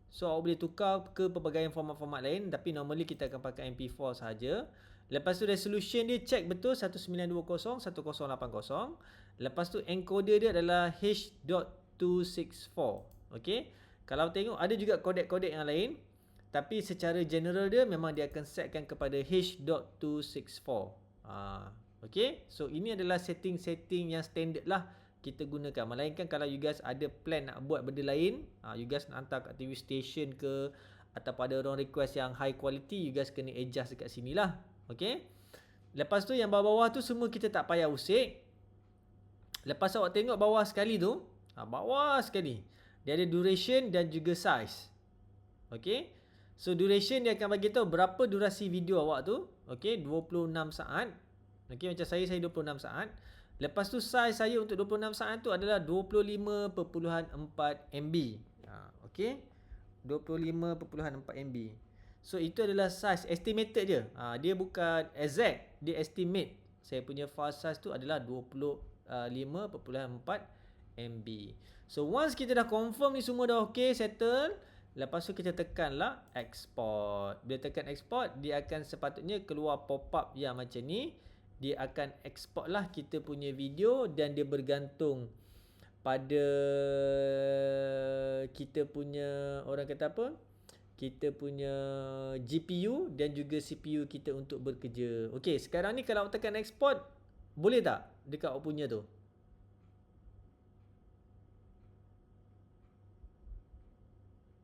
So awak boleh tukar ke pelbagai format-format lain, tapi normally kita akan pakai MP4 sahaja. Lepas tu resolution dia check betul 1920 1080. Lepas tu encoder dia adalah H.264. Okay, kalau tengok ada juga kodek-kodek yang lain, tapi secara general dia memang dia akan setkan kepada H.264. Okay, so ini adalah setting-setting yang standard lah kita gunakan. Melainkan kalau you guys ada plan nak buat benda lain, you guys nak hantar kat TV station ke, atau pada orang request yang high quality, you guys kena adjust dekat sini lah. Okay, lepas tu yang bawah-bawah tu semua kita tak payah usik. Lepas awak tengok bawah sekali tu, bawah sekali, dia ada duration dan juga size. Okay, so duration dia akan bagi tahu berapa durasi video awak tu. Okay, 26 saat. Okay, macam saya 26 saat. Lepas tu size saya untuk 26 saat tu adalah 25.4 MB. Okay, 25.4 MB. So itu adalah size estimated je. Dia bukan exact, dia estimate. Saya punya file size tu adalah 25.4 MB. So once kita dah confirm ni semua dah okay, settle, lepas tu kita tekanlah export. Bila tekan export, dia akan sepatutnya keluar pop-up yang macam ni. Dia akan export lah kita punya video dan dia bergantung pada kita punya, orang kata apa, kita punya GPU dan juga CPU kita untuk bekerja. Okay, sekarang ni kalau awak tekan export, boleh tak dekat awak punya tu?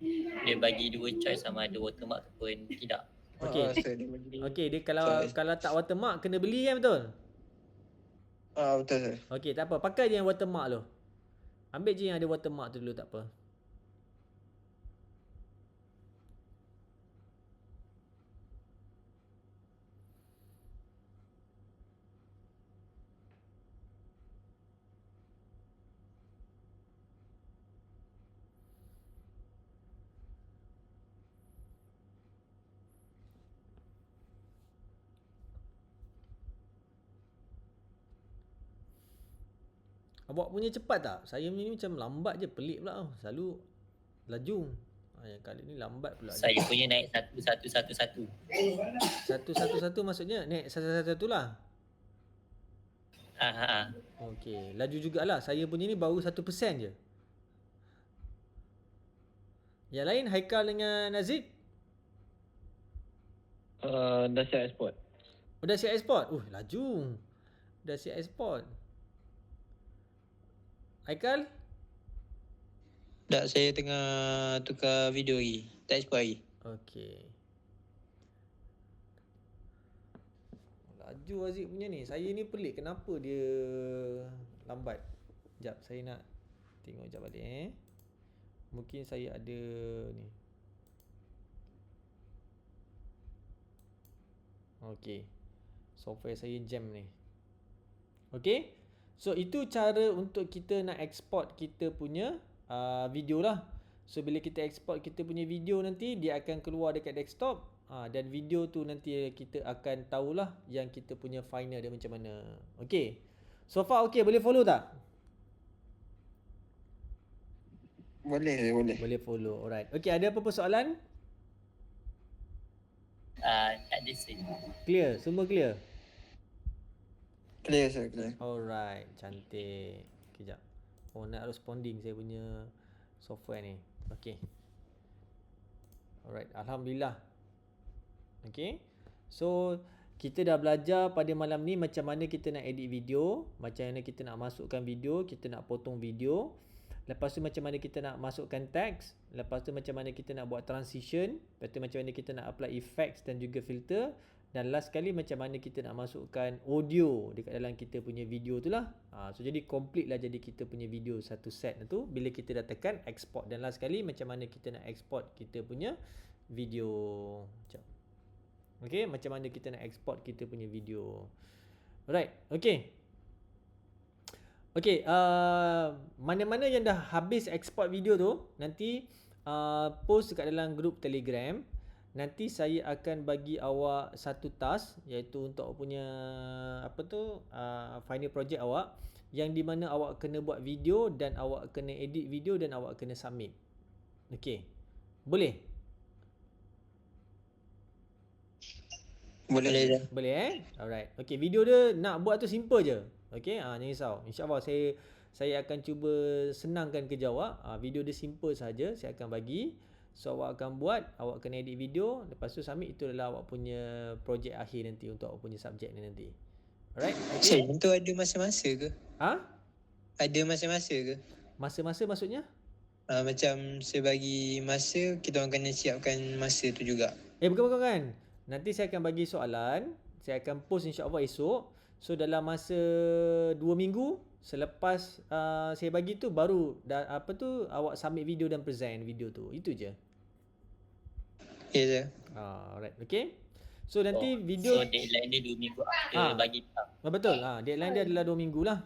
Dia bagi 2 choice sama ada watermark ataupun tidak. Okey. So dia bagi. Okey, dia Choice. kalau tak watermark kena beli kan, betul? Betul sir. Okey, tak apa. Pakai je yang watermark tu. Ambil je yang ada watermark tu dulu, tak apa. Awak punya cepat tak? Saya punya ni macam lambat je, pelik pula tau. Selalu laju. Yang kali ni lambat pula. Saya punya naik 1111. Satu maksudnya naik satu lah. Ha. Okey, laju jugalah. Saya punya ni baru 1% je. Yang lain Haikal dengan Nazik? Dah siap export. Oh, dah siap export? Laju. Dah siap export. Haikal? Tak, saya tengah tukar video lagi. Tak export lagi. Okey. Laju Aziz punya ni. Saya ni pelik. Kenapa dia lambat? Sekejap, saya nak tengok sekejap balik Mungkin saya ada ni. Okey. Software saya jam ni. Okey. So itu cara untuk kita nak export kita punya video lah. So bila kita export kita punya video nanti, dia akan keluar dekat desktop. Dan video tu nanti kita akan tahulah yang kita punya final dia macam mana. Okey. So far okey, boleh follow tak? Boleh. Boleh follow. Alright. Okey, ada apa-apa soalan? Tak ada sir. Clear? Semua clear? Clear sir, clear. Alright, cantik. Kejap. Nak responding saya punya software ni. Okey. Alright, alhamdulillah. Okey. So kita dah belajar pada malam ni macam mana kita nak edit video, macam mana kita nak masukkan video, kita nak potong video. Lepas tu macam mana kita nak masukkan teks, lepas tu macam mana kita nak buat transition, lepas tu macam mana kita nak apply effects dan juga filter, dan last sekali macam mana kita nak masukkan audio dekat dalam kita punya video tu lah. So jadi complete lah jadi kita punya video satu set tu bila kita dah tekan export, dan last sekali macam mana kita nak export kita punya video. Okay, macam mana kita nak export kita punya video. Alright, okay. Okay, mana-mana yang dah habis export video tu, nanti post dekat dalam grup Telegram. Nanti saya akan bagi awak satu task, iaitu untuk awak punya final project awak, yang di mana awak kena buat video dan awak kena edit video dan awak kena submit. Okay, boleh? Boleh. Boleh Alright. Okay, video dia nak buat tu simple je. Okay, jangan risau. InsyaAllah saya akan cuba senangkan kerja awak. Video dia simple saja, saya akan bagi. So awak akan buat, awak kena edit video, lepas tu submit. Itu adalah awak punya projek akhir nanti untuk awak punya subjek ni nanti. Alright. Okay. Macam tu ada masa-masa ke? Ada masa-masa ke? Masa-masa maksudnya? Macam saya bagi masa, kita orang kena siapkan masa tu juga. Bukan. Nanti saya akan bagi soalan, saya akan post insya-Allah esok. So dalam masa 2 minggu selepas saya bagi tu, baru awak submit video dan present video tu. Itu je. Ya je. Alright, okay. So nanti video, So deadline dia 2 minggu after bagi tak? betul. Deadline dia adalah 2 minggu lah.